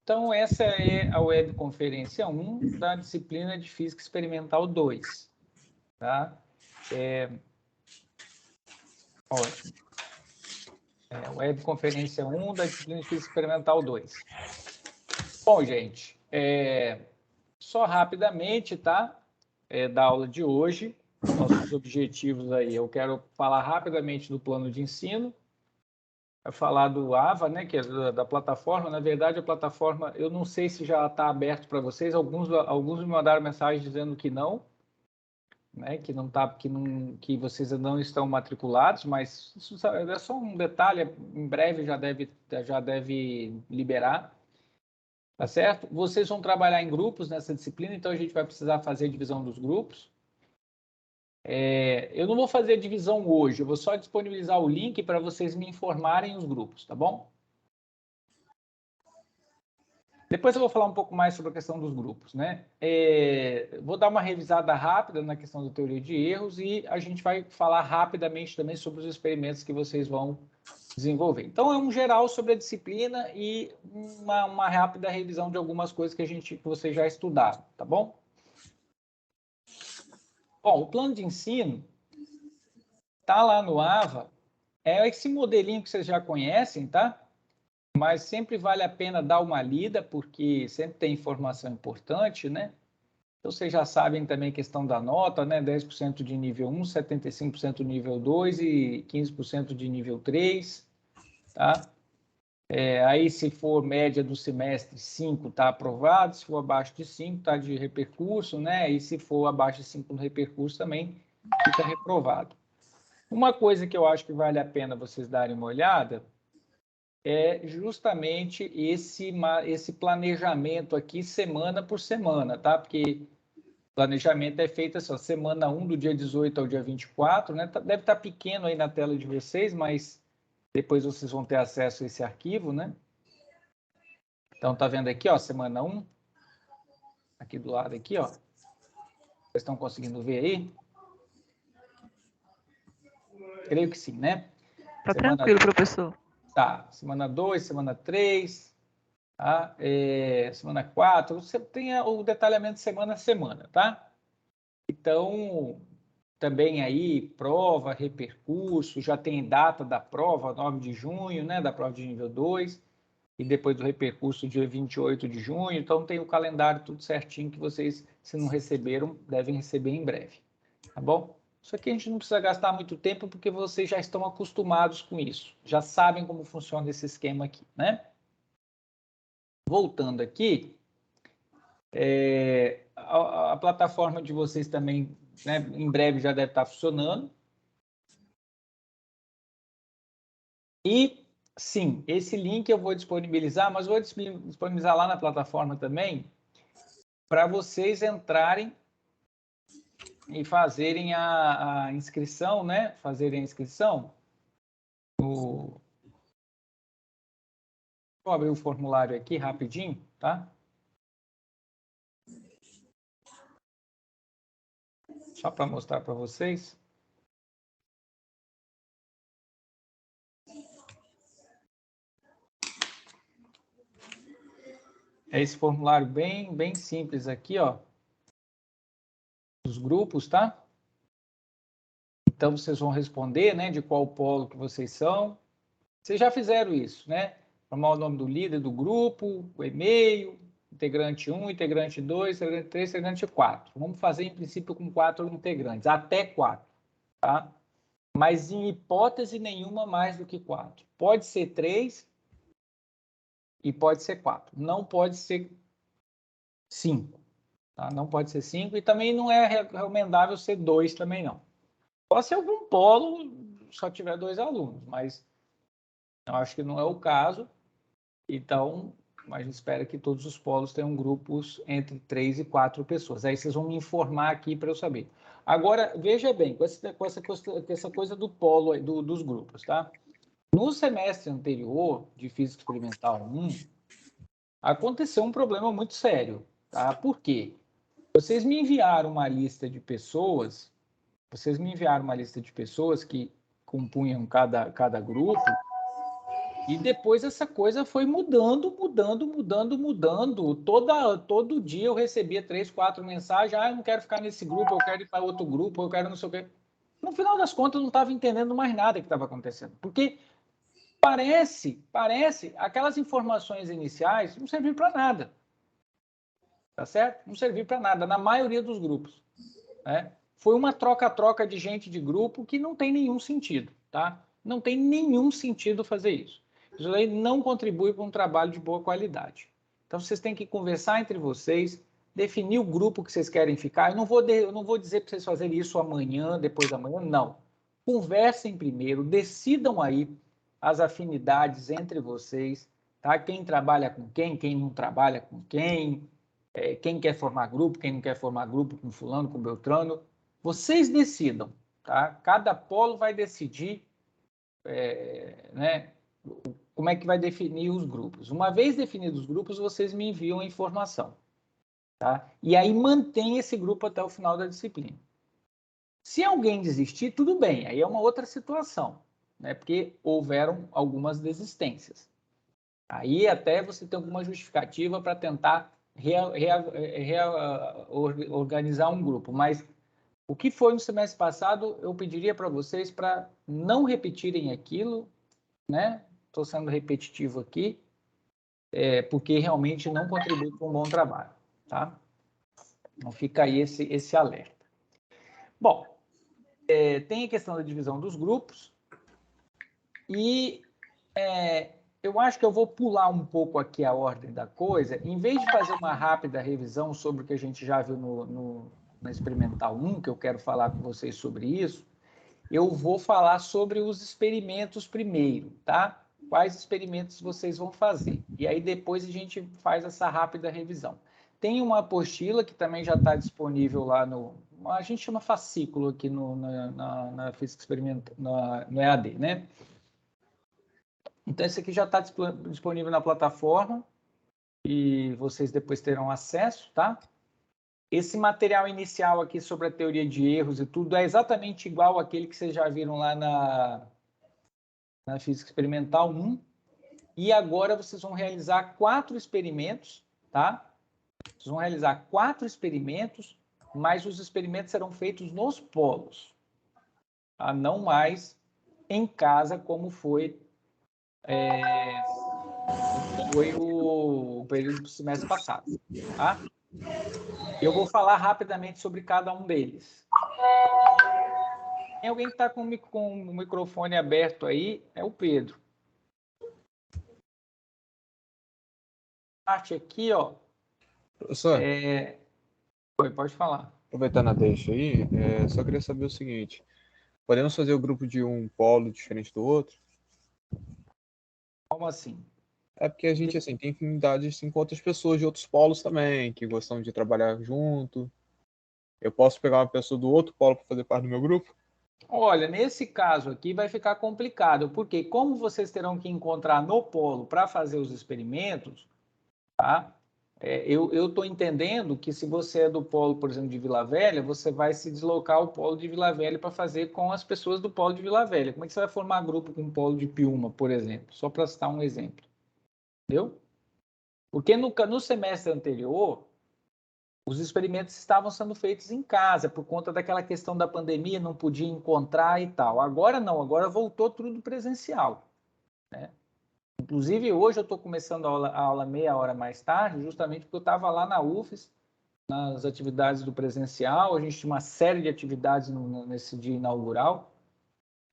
Então, essa é a webconferência 1 da disciplina de Física Experimental 2. Tá? Ótimo. Webconferência 1 da disciplina de Física Experimental 2. Bom, gente, só rapidamente, tá? Da aula de hoje, nossos objetivos aí. Eu quero falar rapidamente do plano de ensino, falar do AVA, né, que é da plataforma. Na verdade, a plataforma, eu não sei se já está aberto para vocês. Alguns me mandaram mensagem dizendo que não, né, que vocês não estão matriculados, mas isso é só um detalhe. Em breve já deve liberar, tá certo? Vocês vão trabalhar em grupos nessa disciplina, então a gente vai precisar fazer a divisão dos grupos. Eu não vou fazer a divisão hoje, eu vou só disponibilizar o link para vocês me informarem os grupos, tá bom? Depois eu vou falar um pouco mais sobre a questão dos grupos, né? Vou dar uma revisada rápida na questão da teoria de erros e a gente vai falar rapidamente também sobre os experimentos que vocês vão desenvolver. Então, é um geral sobre a disciplina e uma rápida revisão de algumas coisas que vocês já estudaram, tá bom? Bom, o plano de ensino está lá no AVA, é esse modelinho que vocês já conhecem, tá? Mas sempre vale a pena dar uma lida, porque sempre tem informação importante, né? Então, vocês já sabem também a questão da nota, né? 10% de nível 1, 75% de nível 2 e 15% de nível 3, tá? Aí, se for média do semestre, 5 está aprovado, se for abaixo de 5 está de repercurso, né? E se for abaixo de 5 no repercurso também fica reprovado. Uma coisa que eu acho que vale a pena vocês darem uma olhada é justamente esse planejamento aqui semana por semana, tá? Porque o planejamento é feito assim, ó, semana 1 do dia 18 ao dia 24, né? Deve estar pequeno aí na tela de vocês, mas depois vocês vão ter acesso a esse arquivo, né? Então, tá vendo aqui, ó, semana 1, aqui do lado aqui, ó. Vocês estão conseguindo ver aí? Creio que sim, né? Tá tranquilo, professor. Tá, semana 2, semana 3, tá? Semana 4, você tem o detalhamento semana a semana, tá? Então, também aí, prova, repercurso, já tem data da prova, 9 de junho, né? Da prova de nível 2, e depois do repercurso, dia 28 de junho. Então, tem o calendário tudo certinho que vocês, se não receberam, devem receber em breve, tá bom? Isso aqui a gente não precisa gastar muito tempo, porque vocês já estão acostumados com isso, já sabem como funciona esse esquema aqui, né? Voltando aqui, a plataforma de vocês também, né, em breve já deve estar funcionando. E, sim, esse link eu vou disponibilizar, mas vou disponibilizar lá na plataforma também, para vocês entrarem e fazerem a inscrição, né? Fazerem a inscrição. Vou abrir o formulário aqui rapidinho, tá? Só para mostrar para vocês. É esse formulário bem simples aqui, ó. Os grupos, tá? Então, vocês vão responder, né, de qual polo que vocês são. Vocês já fizeram isso, né? Formar o nome do líder do grupo, o e-mail, integrante 1, integrante 2, integrante 3, integrante 4. Vamos fazer, em princípio, com 4 integrantes, até 4, tá? Mas, em hipótese nenhuma, mais do que 4. Pode ser 3 e pode ser 4. Não pode ser 5, tá? Não pode ser 5 e também não é recomendável ser 2 também, não. Pode ser algum polo, só tiver 2 alunos, mas eu acho que não é o caso. Então, a gente espera que todos os polos tenham grupos entre 3 e 4 pessoas. Aí vocês vão me informar aqui para eu saber. Agora, veja bem, com essa coisa do polo, dos grupos, tá? No semestre anterior, de Física Experimental 1, aconteceu um problema muito sério, tá? Por quê? Vocês me enviaram uma lista de pessoas, que compunham cada grupo, E depois essa coisa foi mudando. Todo dia eu recebia 3, 4 mensagens. Eu não quero ficar nesse grupo, eu quero ir para outro grupo, eu quero não sei o quê. No final das contas, eu não estava entendendo mais nada que estava acontecendo. Porque parece, aquelas informações iniciais não serviram para nada. Tá certo? Não serviu para nada, na maioria dos grupos. Né? Foi uma troca-troca de gente de grupo que não tem nenhum sentido, tá? Não tem nenhum sentido fazer isso. Isso aí não contribui para um trabalho de boa qualidade. Então, vocês têm que conversar entre vocês, definir o grupo que vocês querem ficar. Eu não vou dizer para vocês fazerem isso amanhã, depois da manhã, não. Conversem primeiro, decidam aí as afinidades entre vocês, tá? Quem trabalha com quem não trabalha com quem quer formar grupo, quem não quer formar grupo com fulano, com beltrano. Vocês decidam, tá? Cada polo vai decidir, né, como é que vai definir os grupos. Uma vez definidos os grupos, vocês me enviam a informação, tá? E aí mantém esse grupo até o final da disciplina. Se alguém desistir, tudo bem, aí é uma outra situação, né? Porque houveram algumas desistências. Aí até você tem alguma justificativa para tentar organizar um grupo. Mas o que foi no semestre passado, eu pediria para vocês para não repetirem aquilo, né? Estou sendo repetitivo aqui, porque realmente não contribui para um bom trabalho, tá? Então fica aí esse alerta. Bom, tem a questão da divisão dos grupos e eu acho que eu vou pular um pouco aqui a ordem da coisa. Em vez de fazer uma rápida revisão sobre o que a gente já viu na Experimental 1, que eu quero falar com vocês sobre isso, eu vou falar sobre os experimentos primeiro, tá? Quais experimentos vocês vão fazer. E aí depois a gente faz essa rápida revisão. Tem uma apostila que também já está disponível lá a gente chama fascículo aqui na Física Experimental, no EAD, né? Então, esse aqui já está disponível na plataforma e vocês depois terão acesso, tá? Esse material inicial aqui sobre a teoria de erros e tudo é exatamente igual àquele que vocês já viram lá na Física Experimental 1. E agora vocês vão realizar 4 experimentos, tá? Vocês vão realizar 4 experimentos, mas os experimentos serão feitos nos polos, tá? Não mais em casa, como foi o período do semestre passado, tá? Eu vou falar rapidamente sobre cada um deles. Tem alguém que está com o microfone aberto aí? É o Pedro. Parte aqui, ó. Professor, Oi, pode falar. aproveitando a deixa aí, só queria saber o seguinte: podemos fazer o grupo de um polo diferente do outro? Como assim? É porque a gente assim, tem afinidade assim, com outras pessoas de outros polos também, que gostam de trabalhar junto. Eu posso pegar uma pessoa do outro polo para fazer parte do meu grupo? Olha, nesse caso aqui vai ficar complicado, porque como vocês terão que encontrar no polo para fazer os experimentos, tá? Eu estou entendendo que se você é do polo, por exemplo, de Vila Velha, você vai se deslocar ao polo de Vila Velha para fazer com as pessoas do polo de Vila Velha. Como é que você vai formar grupo com o polo de Piúma, por exemplo? Só para citar um exemplo. Entendeu? Porque no semestre anterior, os experimentos estavam sendo feitos em casa, por conta daquela questão da pandemia, não podia encontrar e tal. Agora não, agora voltou tudo presencial, né? Inclusive, hoje eu estou começando a aula meia hora mais tarde, justamente porque eu estava lá na UFES, nas atividades do presencial. A gente tinha uma série de atividades nesse dia inaugural.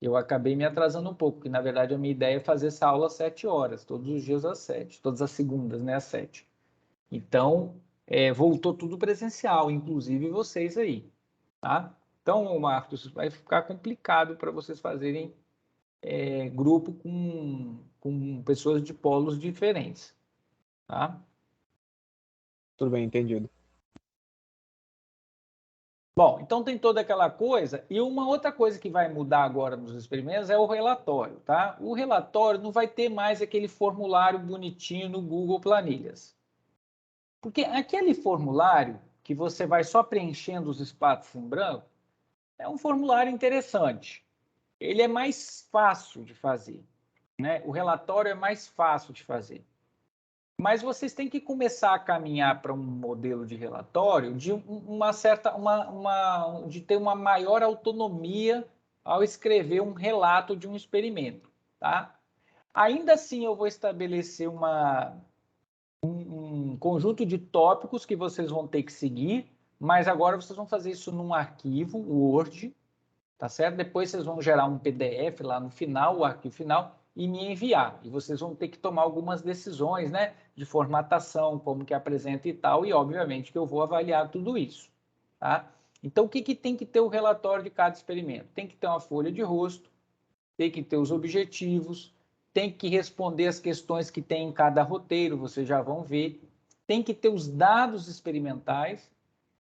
Eu acabei me atrasando um pouco, porque, na verdade, a minha ideia é fazer essa aula às 7 horas, todos os dias às 7, todas as segundas, né, às 7. Então, voltou tudo presencial, inclusive vocês aí, tá? Então, Marcos, vai ficar complicado para vocês fazerem grupo com pessoas de polos diferentes, tá? Tudo bem, entendido. Bom, então tem toda aquela coisa, e uma outra coisa que vai mudar agora nos experimentos é o relatório, tá? O relatório não vai ter mais aquele formulário bonitinho no Google Planilhas. Porque aquele formulário que você vai só preenchendo os espaços em branco é um formulário interessante. Ele é mais fácil de fazer. né? O relatório é mais fácil de fazer. Mas vocês têm que começar a caminhar para um modelo de relatório de de ter uma maior autonomia ao escrever um relato de um experimento, tá? Ainda assim, eu vou estabelecer um conjunto de tópicos que vocês vão ter que seguir, mas agora vocês vão fazer isso num arquivo Word, tá certo? Depois vocês vão gerar um PDF lá no final, o arquivo final, e me enviar. E vocês vão ter que tomar algumas decisões, né? De formatação, como que apresenta e tal, e obviamente que eu vou avaliar tudo isso, tá? Então, o que tem que ter o relatório de cada experimento? Tem que ter uma folha de rosto, tem que ter os objetivos, tem que responder as questões que tem em cada roteiro, vocês já vão ver, tem que ter os dados experimentais,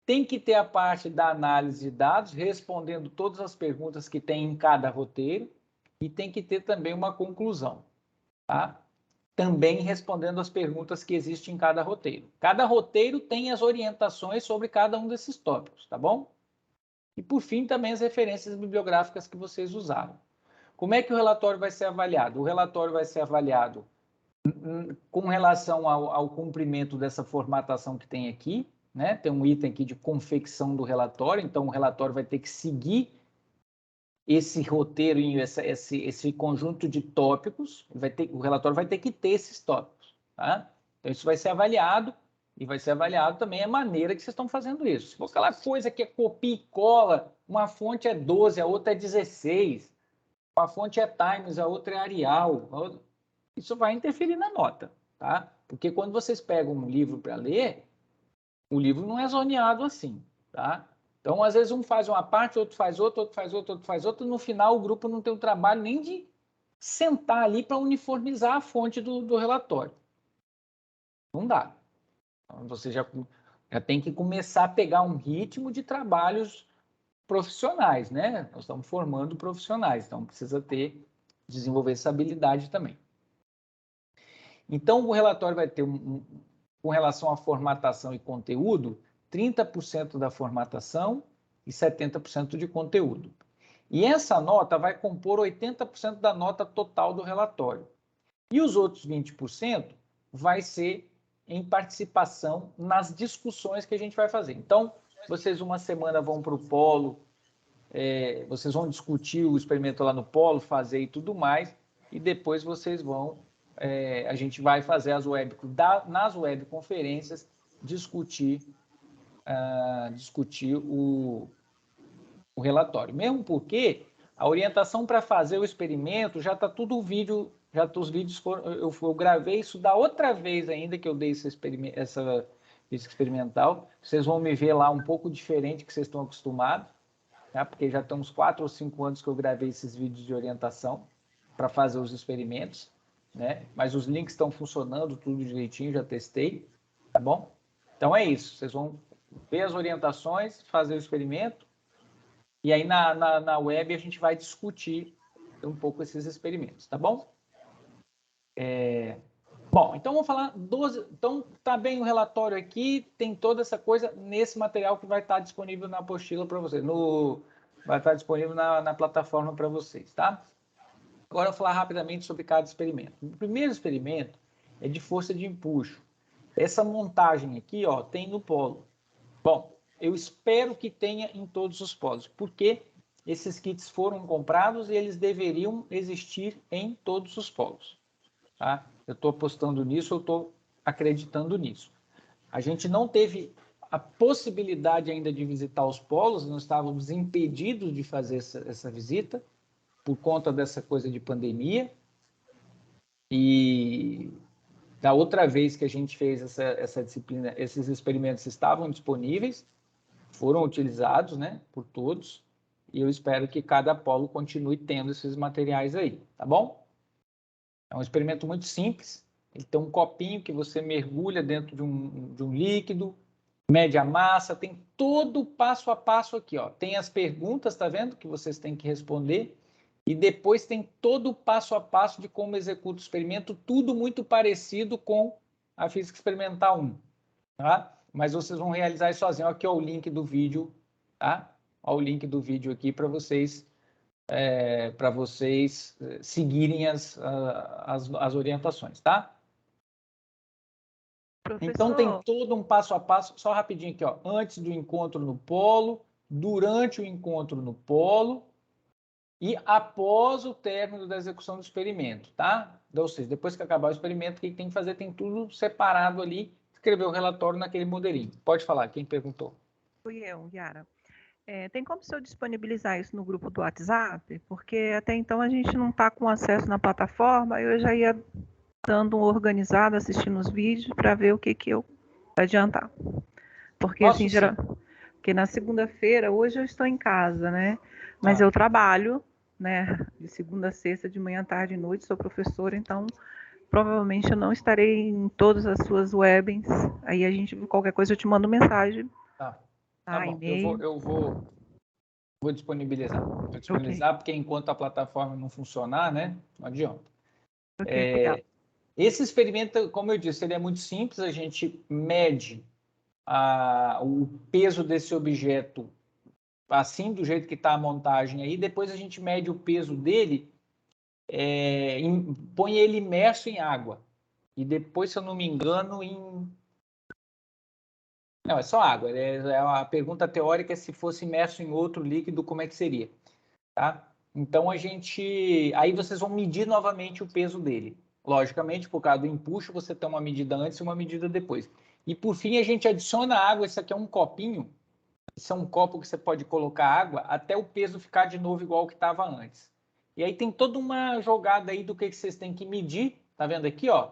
tem que ter a parte da análise de dados, respondendo todas as perguntas que tem em cada roteiro, e tem que ter também uma conclusão, tá? Também respondendo as perguntas que existem em cada roteiro. Cada roteiro tem as orientações sobre cada um desses tópicos, tá bom? E por fim, também as referências bibliográficas que vocês usaram. Como é que o relatório vai ser avaliado? O relatório vai ser avaliado com relação ao cumprimento dessa formatação que tem aqui, né? Tem um item aqui de confecção do relatório, então o relatório vai ter que seguir esse roteiro, esse conjunto de tópicos, o relatório vai ter que ter esses tópicos, tá? Então isso vai ser avaliado, e vai ser avaliado também a maneira que vocês estão fazendo isso. Se for aquela coisa que é copia e cola, uma fonte é 12, a outra é 16, uma fonte é Times, a outra é Arial, isso vai interferir na nota, tá? Porque quando vocês pegam um livro para ler, o livro não é zoneado assim, tá? Então, às vezes, um faz uma parte, outro faz outra, outro faz outra, outro faz outra, no final o grupo não tem o trabalho nem de sentar ali para uniformizar a fonte do relatório. Não dá. Então, você já tem que começar a pegar um ritmo de trabalhos profissionais, né? Nós estamos formando profissionais, então precisa desenvolver essa habilidade também. Então, o relatório vai ter, com relação à formatação e conteúdo, 30% da formatação e 70% de conteúdo. E essa nota vai compor 80% da nota total do relatório. E os outros 20% vai ser em participação nas discussões que a gente vai fazer. Então, vocês uma semana vão para o polo, vocês vão discutir o experimento lá no polo, fazer e tudo mais, e depois vocês vão, a gente vai fazer nas webconferências, discutir o relatório. Mesmo porque a orientação para fazer o experimento já está tudo o vídeo, os vídeos foram, eu gravei isso da outra vez ainda que eu dei esse experimental. Vocês vão me ver lá um pouco diferente que vocês estão acostumados, tá? Porque já tem uns 4 ou 5 anos que eu gravei esses vídeos de orientação para fazer os experimentos, né? Mas os links estão funcionando tudo direitinho, já testei, tá bom? Então é isso, vocês vão ver as orientações, fazer o experimento, e aí na web a gente vai discutir um pouco esses experimentos, tá bom? Bom, então vamos falar 12. Então tá bem o relatório aqui, tem toda essa coisa nesse material que vai estar disponível na apostila para vocês, vai estar disponível na plataforma para vocês, tá? Agora eu vou falar rapidamente sobre cada experimento. O primeiro experimento é de força de empuxo. Essa montagem aqui, ó, tem no polo. Bom, eu espero que tenha em todos os polos, porque esses kits foram comprados e eles deveriam existir em todos os polos. Tá? Eu estou apostando nisso, eu estou acreditando nisso. A gente não teve a possibilidade ainda de visitar os polos, nós estávamos impedidos de fazer essa visita por conta dessa coisa de pandemia. E da outra vez que a gente fez essa disciplina, esses experimentos estavam disponíveis, foram utilizados, né, por todos, e eu espero que cada polo continue tendo esses materiais aí, tá bom? É um experimento muito simples, ele tem um copinho que você mergulha dentro de um líquido, mede a massa, tem todo o passo a passo aqui, ó. Tem as perguntas, tá vendo, que vocês têm que responder, e depois tem todo o passo a passo de como executa o experimento, tudo muito parecido com a Física Experimental 1, tá? Mas vocês vão realizar isso sozinhos. Aqui é o link do vídeo, tá? Olha o link do vídeo aqui para vocês para vocês seguirem as orientações, tá? Professor, Então, tem todo um passo a passo, só rapidinho aqui, ó, antes do encontro no polo, durante o encontro no polo e após o término da execução do experimento, tá? Ou seja, depois que acabar o experimento, o que tem que fazer? Tem tudo separado ali, escrever o relatório naquele modelinho. Pode falar, quem perguntou? fui eu, Yara. Tem como o senhor disponibilizar isso no grupo do WhatsApp? Porque até então a gente não está com acesso na plataforma, eu já ia dando um organizado, assistindo os vídeos para ver o que eu adiantar. Porque Posso, assim, sim. porque na segunda-feira, hoje eu estou em casa, né? Mas eu trabalho, né? De segunda a sexta, de manhã, tarde e noite, sou professora, então provavelmente eu não estarei em todas as suas webs. Aí a gente, qualquer coisa, eu te mando mensagem. Tá bom, E-mail. eu vou disponibilizar. Vou disponibilizar porque enquanto a plataforma não funcionar, né, não adianta. Obrigada. Esse experimento, como eu disse, ele é muito simples, a gente mede o peso desse objeto assim, do jeito que está a montagem aí, depois a gente mede o peso dele, põe ele imerso em água. E depois, se eu não me engano, Não, é só água. A pergunta teórica é se fosse imerso em outro líquido, como é que seria, tá? Então, aí vocês vão medir novamente o peso dele. Logicamente, por causa do empuxo, você tem uma medida antes e uma medida depois. E, por fim, a gente adiciona água. Esse aqui é um copinho. Esse é um copo que você pode colocar água até o peso ficar de novo igual que estava antes. E aí tem toda uma jogada aí do que vocês têm que medir. Tá vendo aqui, ó?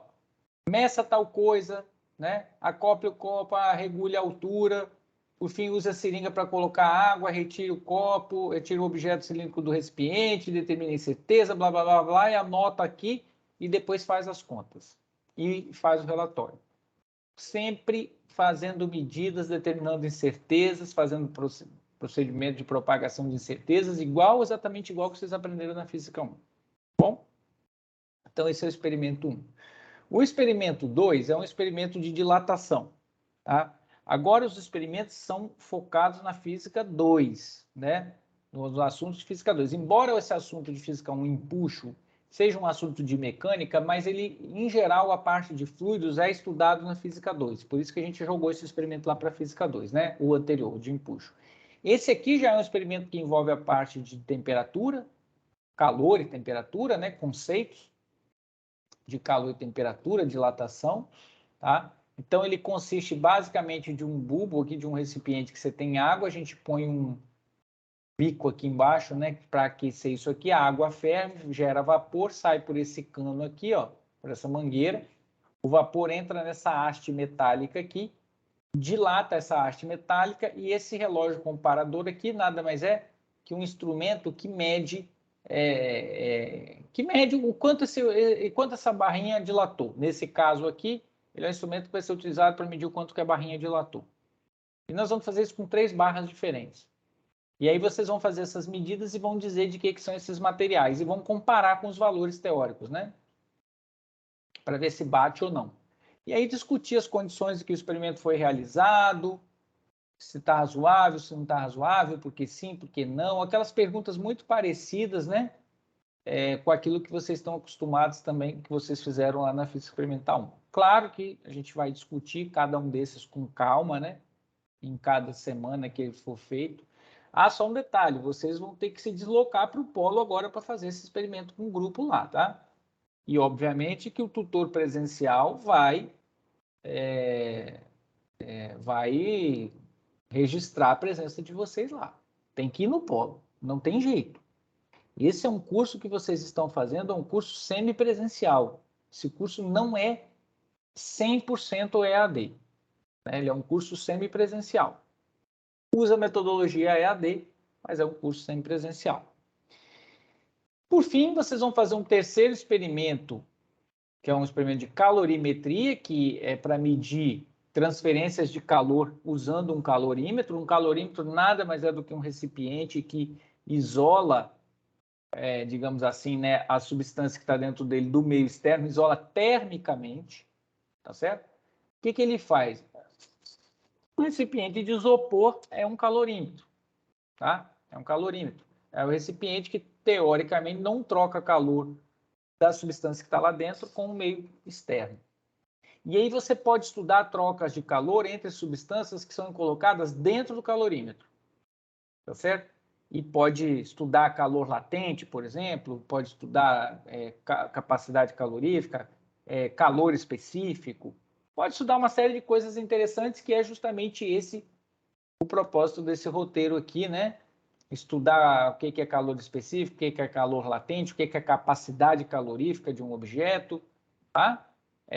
Meça tal coisa, né? Acople o copo, regule a altura. Por fim, use a seringa para colocar água, retire o copo, retire o objeto cilíndrico do recipiente, determine a incerteza, blá, blá, blá, blá, e anota aqui e depois faz as contas. E faz o relatório. Sempre fazendo medidas, determinando incertezas, fazendo procedimento de propagação de incertezas, exatamente igual que vocês aprenderam na Física 1. Bom? Então, esse é o experimento 1. O experimento 2 é um experimento de dilatação. Tá? Agora, os experimentos são focados na Física 2, né? Nos assuntos de Física 2. Embora esse assunto de Física 1, empuxo, seja um assunto de mecânica, mas ele, em geral, a parte de fluidos é estudado na Física 2. Por isso que a gente jogou esse experimento lá para a Física 2, né? O anterior, de empuxo. Esse aqui já é um experimento que envolve a parte de temperatura, calor e temperatura, né? Conceitos de calor e temperatura, dilatação, tá? Então, ele consiste basicamente de um bulbo aqui, de um recipiente que você tem água, a gente põe um bico aqui embaixo, né, para aquecer isso aqui, a água ferve, gera vapor, sai por esse cano aqui, ó, por essa mangueira, o vapor entra nessa haste metálica aqui, dilata essa haste metálica e esse relógio comparador aqui nada mais é que um instrumento que mede o quanto essa barrinha dilatou. Nesse caso aqui, ele é um instrumento que vai ser utilizado para medir o quanto que a barrinha dilatou. E nós vamos fazer isso com 3 barras diferentes. E aí vocês vão fazer essas medidas e vão dizer de que são esses materiais e vão comparar com os valores teóricos, né? Para ver se bate ou não. E aí discutir as condições em que o experimento foi realizado, se está razoável, se não está razoável, porque sim, porque não, aquelas perguntas muito parecidas, né? Com aquilo que vocês estão acostumados também, que vocês fizeram lá na Física Experimental 1. Claro que a gente vai discutir cada um desses com calma, né? Em cada semana que ele for feito. Só um detalhe, vocês vão ter que se deslocar para o polo agora para fazer esse experimento com o grupo lá, tá? E, obviamente, que o tutor presencial vai registrar a presença de vocês lá. Tem que ir no polo, não tem jeito. Esse é um curso que vocês estão fazendo, é um curso semipresencial. Esse curso não é 100% EAD, né? Ele é um curso semipresencial. Usa a metodologia EAD, mas é um curso semipresencial. Por fim, vocês vão fazer um terceiro experimento, que é um experimento de calorimetria, que é para medir transferências de calor usando um calorímetro. Um calorímetro nada mais é do que um recipiente que isola, digamos assim, né, a substância que está dentro dele do meio externo, isola termicamente, tá certo? O que ele faz? O recipiente de isopor é um calorímetro, tá? É um calorímetro. É o recipiente que teoricamente, não troca calor da substância que está lá dentro com o meio externo. E aí você pode estudar trocas de calor entre substâncias que são colocadas dentro do calorímetro, tá certo? E pode estudar calor latente, por exemplo, pode estudar capacidade calorífica, calor específico, pode estudar uma série de coisas interessantes que é justamente esse o propósito desse roteiro aqui, né? Estudar o que é calor específico, o que é calor latente, o que é capacidade calorífica de um objeto, tá?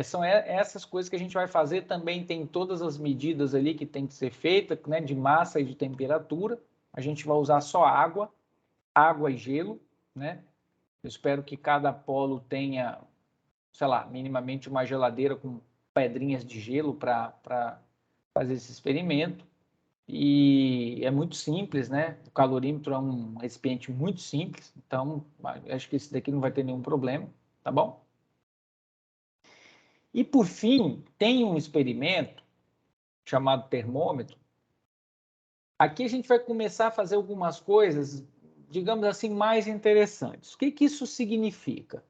São essas coisas que a gente vai fazer. Também tem todas as medidas ali que tem que ser feitas, né, de massa e de temperatura. A gente vai usar só água e gelo, né? Eu espero que cada polo tenha, sei lá, minimamente uma geladeira com pedrinhas de gelo para fazer esse experimento. E é muito simples, né? O calorímetro é um recipiente muito simples, então acho que esse daqui não vai ter nenhum problema, tá bom? E por fim, tem um experimento chamado termômetro. Aqui a gente vai começar a fazer algumas coisas, digamos assim, mais interessantes. O que isso significa?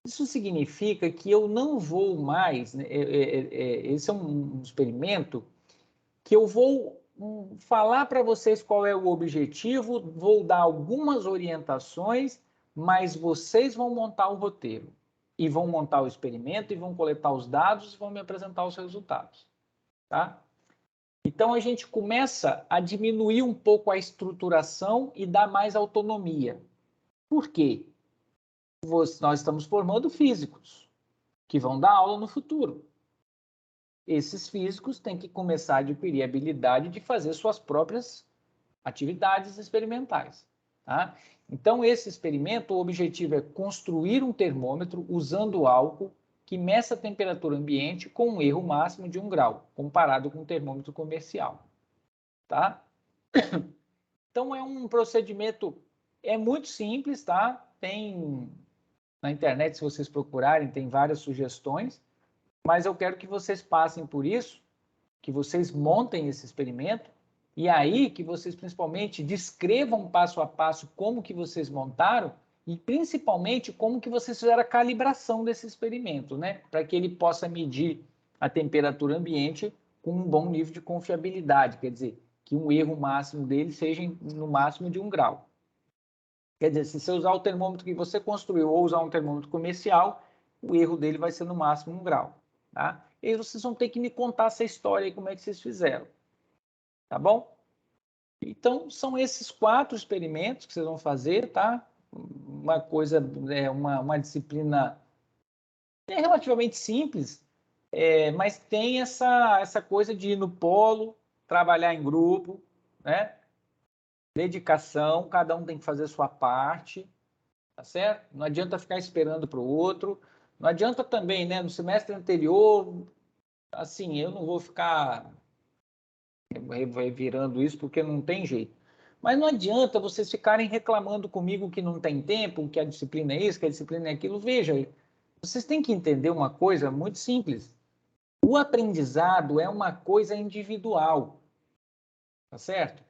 Isso significa que eu não vou mais, né, esse é um experimento que eu vou falar para vocês qual é o objetivo, vou dar algumas orientações, mas vocês vão montar o roteiro e vão montar o experimento e vão coletar os dados e vão me apresentar os resultados, tá? Então a gente começa a diminuir um pouco a estruturação e dar mais autonomia. Por quê? Nós estamos formando físicos que vão dar aula no futuro. Esses físicos têm que começar a adquirir a habilidade de fazer suas próprias atividades experimentais, tá? Então, esse experimento, o objetivo é construir um termômetro usando álcool que meça a temperatura ambiente com um erro máximo de 1 grau, comparado com um termômetro comercial, tá? Então, é um procedimento, muito simples, tá? Tem na internet, se vocês procurarem, tem várias sugestões, mas eu quero que vocês passem por isso, que vocês montem esse experimento, e aí que vocês principalmente descrevam passo a passo como que vocês montaram e principalmente como que vocês fizeram a calibração desse experimento, né? Para que ele possa medir a temperatura ambiente com um bom nível de confiabilidade, quer dizer, que um erro máximo dele seja no máximo de 1 grau. Quer dizer, se você usar o termômetro que você construiu ou usar um termômetro comercial, o erro dele vai ser no máximo 1 grau, tá? E aí vocês vão ter que me contar essa história aí, como é que vocês fizeram. Tá bom? Então, são esses 4 experimentos que vocês vão fazer, tá? Uma coisa, uma disciplina relativamente simples, mas tem essa coisa de ir no polo, trabalhar em grupo, né? Dedicação, cada um tem que fazer a sua parte, tá certo? Não adianta ficar esperando para o outro. Não adianta também, né? No semestre anterior, assim, eu não vou ficar revirando isso porque não tem jeito. Mas não adianta vocês ficarem reclamando comigo que não tem tempo, que a disciplina é isso, que a disciplina é aquilo. Veja, vocês têm que entender uma coisa muito simples. O aprendizado é uma coisa individual, tá certo?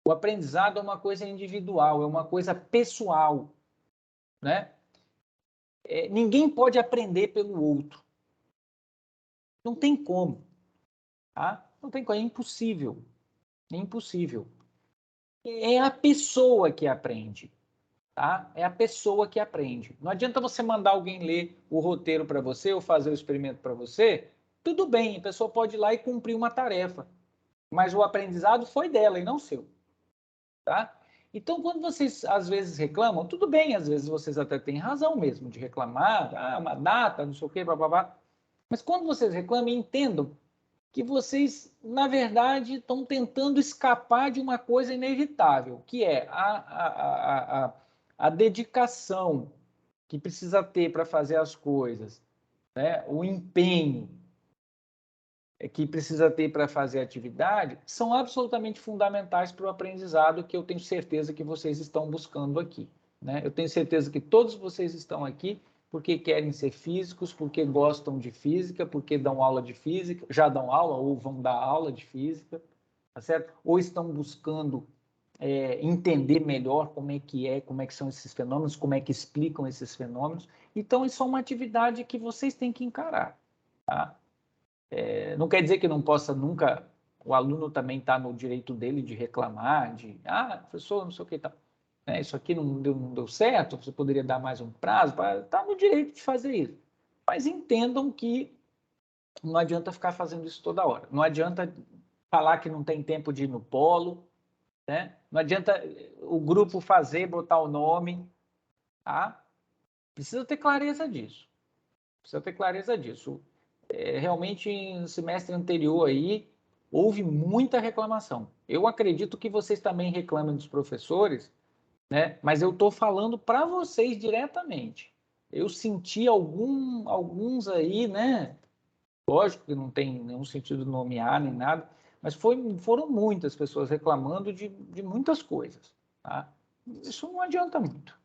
O aprendizado é uma coisa individual, é uma coisa pessoal, né? Ninguém pode aprender pelo outro. Não tem como, tá? Não tem como, é impossível. É impossível. É a pessoa que aprende, tá? É a pessoa que aprende. Não adianta você mandar alguém ler o roteiro para você ou fazer o experimento para você. Tudo bem, a pessoa pode ir lá e cumprir uma tarefa, mas o aprendizado foi dela e não seu, tá? Então, quando vocês às vezes reclamam, tudo bem, às vezes vocês até têm razão mesmo de reclamar, uma data, não sei o quê, blá, blá, blá. Mas quando vocês reclamam, entendam que vocês, na verdade, estão tentando escapar de uma coisa inevitável, que é a dedicação que precisa ter para fazer as coisas, né? O empenho que precisa ter para fazer a atividade, são absolutamente fundamentais para o aprendizado que eu tenho certeza que vocês estão buscando aqui, né? Eu tenho certeza que todos vocês estão aqui porque querem ser físicos, porque gostam de física, porque dão aula de física, já dão aula ou vão dar aula de física, tá certo? Ou estão buscando entender melhor como é que são esses fenômenos, como é que explicam esses fenômenos. Então, isso é uma atividade que vocês têm que encarar. Tá? Não quer dizer que não possa nunca, o aluno também está no direito dele de reclamar, professor, não sei o que, tá. Isso aqui não deu certo, você poderia dar mais um prazo, está no direito de fazer isso. Mas entendam que não adianta ficar fazendo isso toda hora. Não adianta falar que não tem tempo de ir no polo, né? Não adianta o grupo botar o nome, tá? Precisa ter clareza disso. Realmente, no semestre anterior aí, houve muita reclamação. Eu acredito que vocês também reclamam dos professores, né? Mas eu estou falando para vocês diretamente. Eu senti alguns aí, né? Lógico que não tem nenhum sentido nomear nem nada, mas foram muitas pessoas reclamando de muitas coisas. Tá? Isso não adianta muito.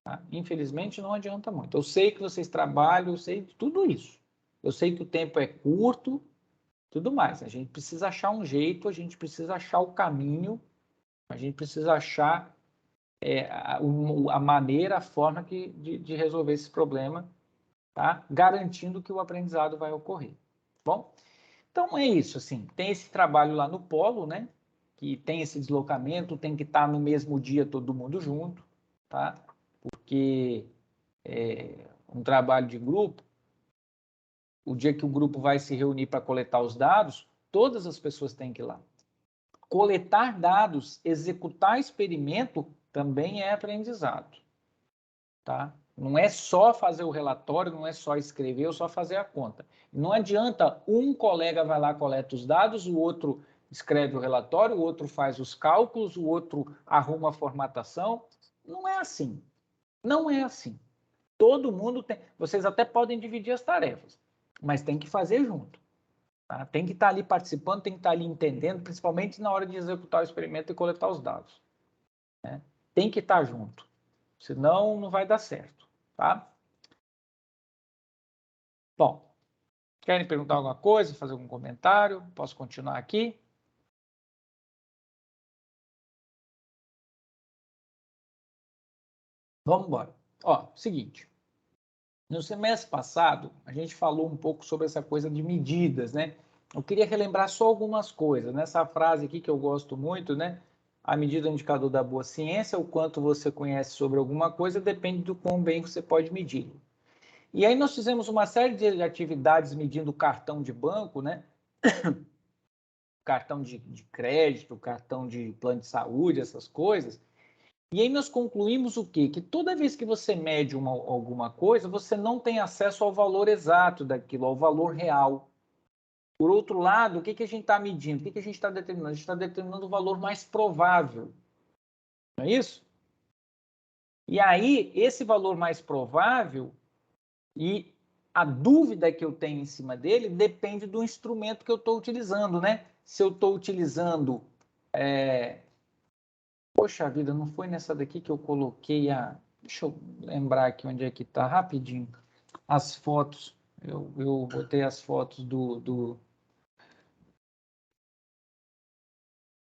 Tá? Infelizmente, não adianta muito. Eu sei que vocês trabalham, eu sei de tudo isso. Eu sei que o tempo é curto, tudo mais. A gente precisa achar um jeito, a gente precisa achar o caminho, a gente precisa achar a maneira, a forma de resolver esse problema, tá? Garantindo que o aprendizado vai ocorrer. Bom, então é isso, assim, tem esse trabalho lá no polo, né? Que tem esse deslocamento, tem que estar no mesmo dia todo mundo junto, tá? Porque um trabalho de grupo, o dia que o grupo vai se reunir para coletar os dados, todas as pessoas têm que ir lá. Coletar dados, executar experimento também é aprendizado, tá? Não é só fazer o relatório, não é só escrever ou só fazer a conta. Não adianta um colega vai lá, coleta os dados, o outro escreve o relatório, o outro faz os cálculos, o outro arruma a formatação. Não é assim. Não é assim. Todo mundo tem. Vocês até podem dividir as tarefas, mas tem que fazer junto. Tá? Tem que estar ali participando, tem que estar ali entendendo, principalmente na hora de executar o experimento e coletar os dados. Né? Tem que estar junto. Senão, não vai dar certo. Tá? Bom, querem perguntar alguma coisa, fazer algum comentário? Posso continuar aqui? Vamos embora. Ó, seguinte. No semestre passado, a gente falou um pouco sobre essa coisa de medidas, né? Eu queria relembrar só algumas coisas. Nessa frase aqui que eu gosto muito, né? A medida é um indicador da boa ciência, o quanto você conhece sobre alguma coisa depende do quão bem você pode medir. E aí nós fizemos uma série de atividades medindo o cartão de banco, né? Cartão de crédito, cartão de plano de saúde, essas coisas. E aí nós concluímos o quê? Que toda vez que você mede alguma coisa, você não tem acesso ao valor exato daquilo, ao valor real. Por outro lado, o que a gente está medindo? O que a gente está determinando? A gente está determinando o valor mais provável. Não é isso? E aí, esse valor mais provável e a dúvida que eu tenho em cima dele depende do instrumento que eu estou utilizando, né? Se eu estou utilizando... Poxa vida, não foi nessa daqui que eu coloquei a... Deixa eu lembrar aqui onde é que está, rapidinho. As fotos. Eu botei as fotos do...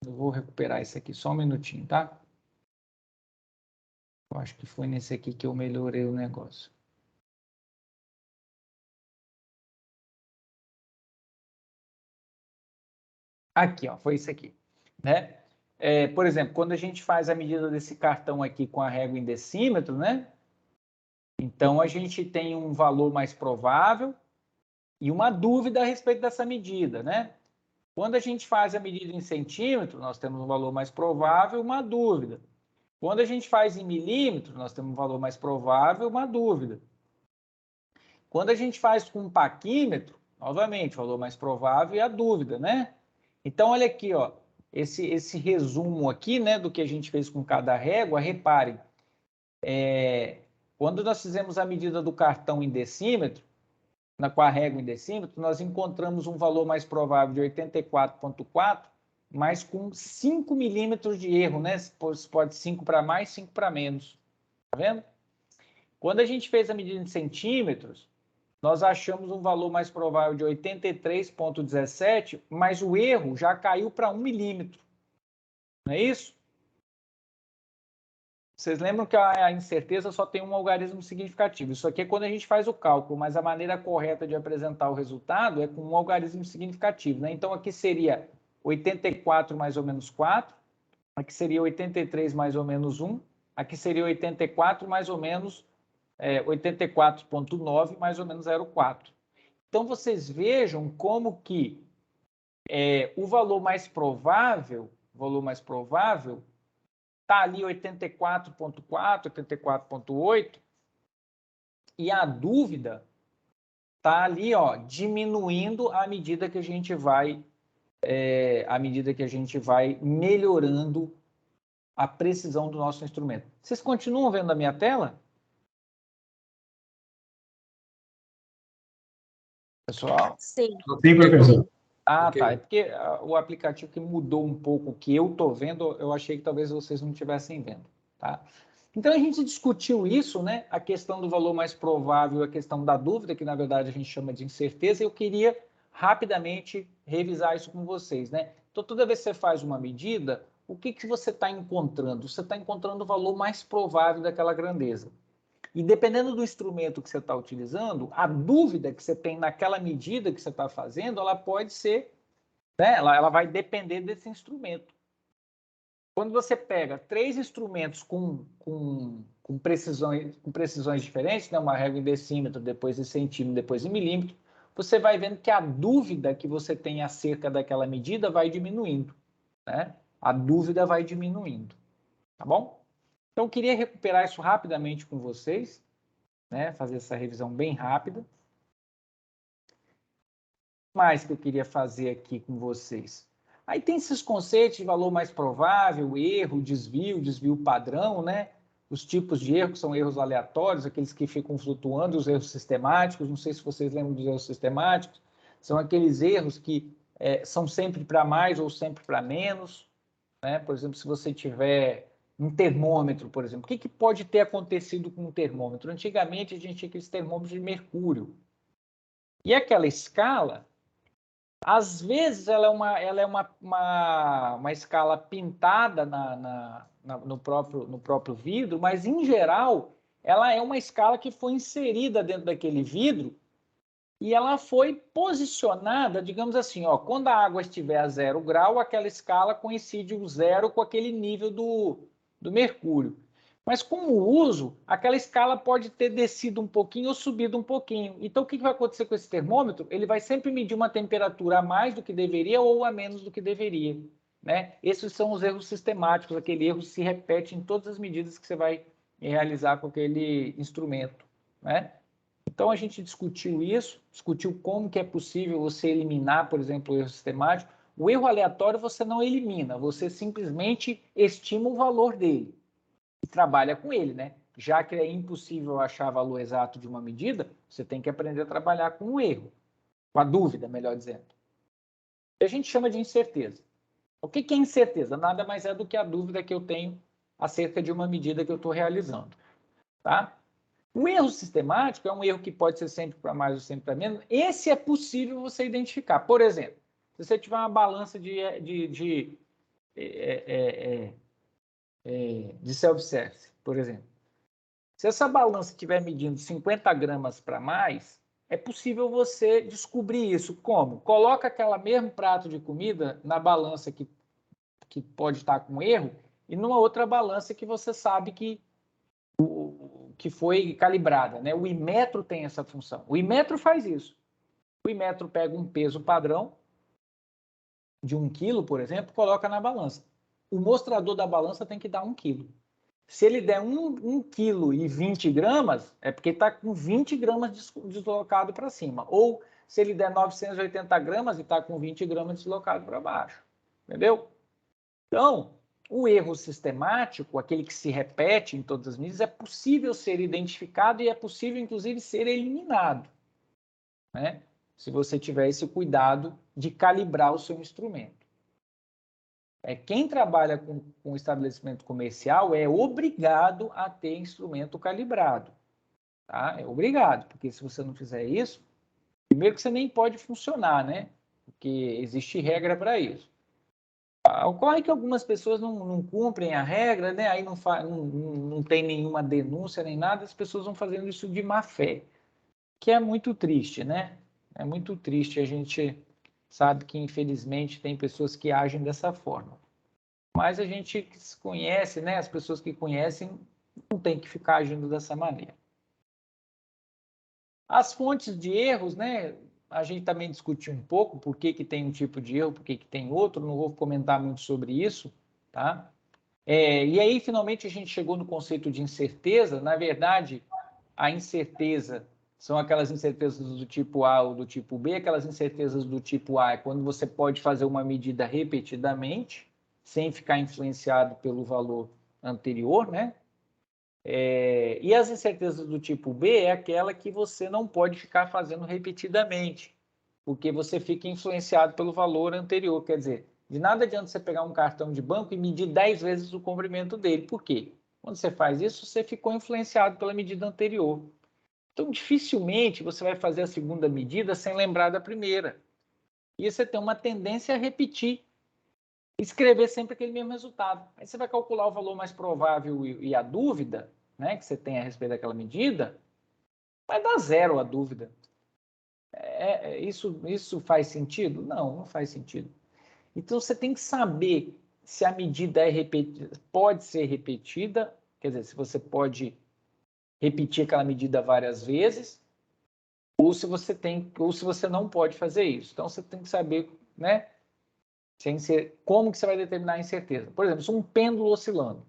Eu vou recuperar isso aqui, só um minutinho, tá? Eu acho que foi nesse aqui que eu melhorei o negócio. Aqui, ó, foi isso aqui, né? Por exemplo, quando a gente faz a medida desse cartão aqui com a régua em decímetro, né? Então, a gente tem um valor mais provável e uma dúvida a respeito dessa medida, né? Quando a gente faz a medida em centímetro, nós temos um valor mais provável e uma dúvida. Quando a gente faz em milímetro, nós temos um valor mais provável e uma dúvida. Quando a gente faz com um paquímetro, novamente, valor mais provável e a dúvida, né? Então, olha aqui, ó, esse resumo aqui, né, do que a gente fez com cada régua, reparem, quando nós fizemos a medida do cartão em decímetro, com a régua em decímetro, nós encontramos um valor mais provável de 84,4, mas com 5 milímetros de erro, né? Pode 5 para mais, 5 para menos. Tá vendo? Quando a gente fez a medida em centímetros, nós achamos um valor mais provável de 83,17, mas o erro já caiu para 1 milímetro. Não é isso? Vocês lembram que a incerteza só tem um algarismo significativo. Isso aqui é quando a gente faz o cálculo, mas a maneira correta de apresentar o resultado é com um algarismo significativo, né? Então, aqui seria 84 mais ou menos 4, aqui seria 83 mais ou menos 1, aqui seria 84 mais ou menos 84,9 mais ou menos 0,4. Então, vocês vejam como que o valor mais provável está ali 84,4, 84,8, e a dúvida está ali, ó, diminuindo à medida que a gente vai melhorando a precisão do nosso instrumento. Vocês continuam vendo a minha tela? Pessoal? Sim. Sim, professor. Ah, Ok. tá. É porque o aplicativo que mudou um pouco o que eu estou vendo, eu achei que talvez vocês não estivessem vendo, tá? Então, a gente discutiu isso, né? A questão do valor mais provável, a questão da dúvida, que na verdade a gente chama de incerteza, e eu queria rapidamente revisar isso com vocês, né? Então, toda vez que você faz uma medida, o que você está encontrando? Você está encontrando o valor mais provável daquela grandeza. E dependendo do instrumento que você está utilizando, a dúvida que você tem naquela medida que você está fazendo, ela pode ser, né? Ela vai depender desse instrumento. Quando você pega 3 instrumentos com precisões diferentes, né? Uma régua em decímetro, depois em centímetro, depois em milímetro, você vai vendo que a dúvida que você tem acerca daquela medida vai diminuindo, né? A dúvida vai diminuindo, tá bom? Então, eu queria recuperar isso rapidamente com vocês, né? Fazer essa revisão bem rápida. O que mais que eu queria fazer aqui com vocês? Aí tem esses conceitos de valor mais provável, erro, desvio padrão, né? Os tipos de erro, que são erros aleatórios, aqueles que ficam flutuando, os erros sistemáticos, não sei se vocês lembram dos erros sistemáticos, são aqueles erros que são sempre para mais ou sempre para menos, né? Por exemplo, se você tiver um termômetro, por exemplo, o que pode ter acontecido com um termômetro? Antigamente, a gente tinha aqueles termômetros de mercúrio. E aquela escala, às vezes, ela é uma escala pintada no próprio vidro, mas, em geral, ela é uma escala que foi inserida dentro daquele vidro e ela foi posicionada, digamos assim, ó, quando a água estiver a 0 grau, aquela escala coincide o 0 com aquele nível do mercúrio. Mas com o uso, aquela escala pode ter descido um pouquinho ou subido um pouquinho. Então, o que vai acontecer com esse termômetro? Ele vai sempre medir uma temperatura a mais do que deveria ou a menos do que deveria, né? Esses são os erros sistemáticos, aquele erro se repete em todas as medidas que você vai realizar com aquele instrumento, né? Então, a gente discutiu isso, discutiu como que é possível você eliminar, por exemplo, o erro sistemático. O erro aleatório você não elimina, você simplesmente estima o valor dele e trabalha com ele, né? Já que é impossível achar valor exato de uma medida, você tem que aprender a trabalhar com o erro, com a dúvida, melhor dizendo. A gente chama de incerteza. O que é incerteza? Nada mais é do que a dúvida que eu tenho acerca de uma medida que eu estou realizando, tá? O erro sistemático é um erro que pode ser sempre para mais ou sempre para menos. Esse é possível você identificar. Por exemplo, se você tiver uma balança de self-service, por exemplo. Se essa balança estiver medindo 50 gramas para mais, é possível você descobrir isso. Como? Coloca aquela mesmo prato de comida na balança que pode estar com erro e numa outra balança que você sabe que foi calibrada, né? O Imetro tem essa função. O Imetro faz isso. O Imetro pega um peso padrão de 1 quilo, por exemplo, coloca na balança. O mostrador da balança tem que dar 1 quilo. Se ele der 1 quilo e 20 gramas, é porque está com 20 gramas deslocado para cima. Ou se ele der 980 gramas e está com 20 gramas deslocado para baixo. Entendeu? Então, o erro sistemático, aquele que se repete em todas as medidas, é possível ser identificado e é possível, inclusive, ser eliminado, né? Se você tiver esse cuidado de calibrar o seu instrumento. Quem trabalha com estabelecimento comercial é obrigado a ter instrumento calibrado, tá? É obrigado, porque se você não fizer isso, primeiro que você nem pode funcionar, né? Porque existe regra para isso. Ocorre que algumas pessoas não cumprem a regra, né? Aí não tem nenhuma denúncia nem nada, as pessoas vão fazendo isso de má fé, que é muito triste, né? É muito triste, a gente sabe que infelizmente tem pessoas que agem dessa forma. Mas a gente que se conhece, né? As pessoas que conhecem não tem que ficar agindo dessa maneira. As fontes de erros, né? A gente também discutiu um pouco por que tem um tipo de erro, por que tem outro, não vou comentar muito sobre isso, tá? E aí, finalmente, a gente chegou no conceito de incerteza. Na verdade, a incerteza são aquelas incertezas do tipo A ou do tipo B. Aquelas incertezas do tipo A é quando você pode fazer uma medida repetidamente, sem ficar influenciado pelo valor anterior, né? E as incertezas do tipo B é aquela que você não pode ficar fazendo repetidamente, porque você fica influenciado pelo valor anterior. Quer dizer, de nada adianta você pegar um cartão de banco e medir 10 vezes o comprimento dele. Por quê? Quando você faz isso, você ficou influenciado pela medida anterior. Então, dificilmente você vai fazer a segunda medida sem lembrar da primeira. E você tem uma tendência a repetir, escrever sempre aquele mesmo resultado. Aí você vai calcular o valor mais provável e a dúvida, né, que você tem a respeito daquela medida, vai dar zero a dúvida. Isso faz sentido? Não faz sentido. Então, você tem que saber se a medida pode ser repetida, quer dizer, se você pode repetir aquela medida várias vezes, ou se você não pode fazer isso. Então, você tem que saber, né, como que você vai determinar a incerteza. Por exemplo, se um pêndulo oscilando.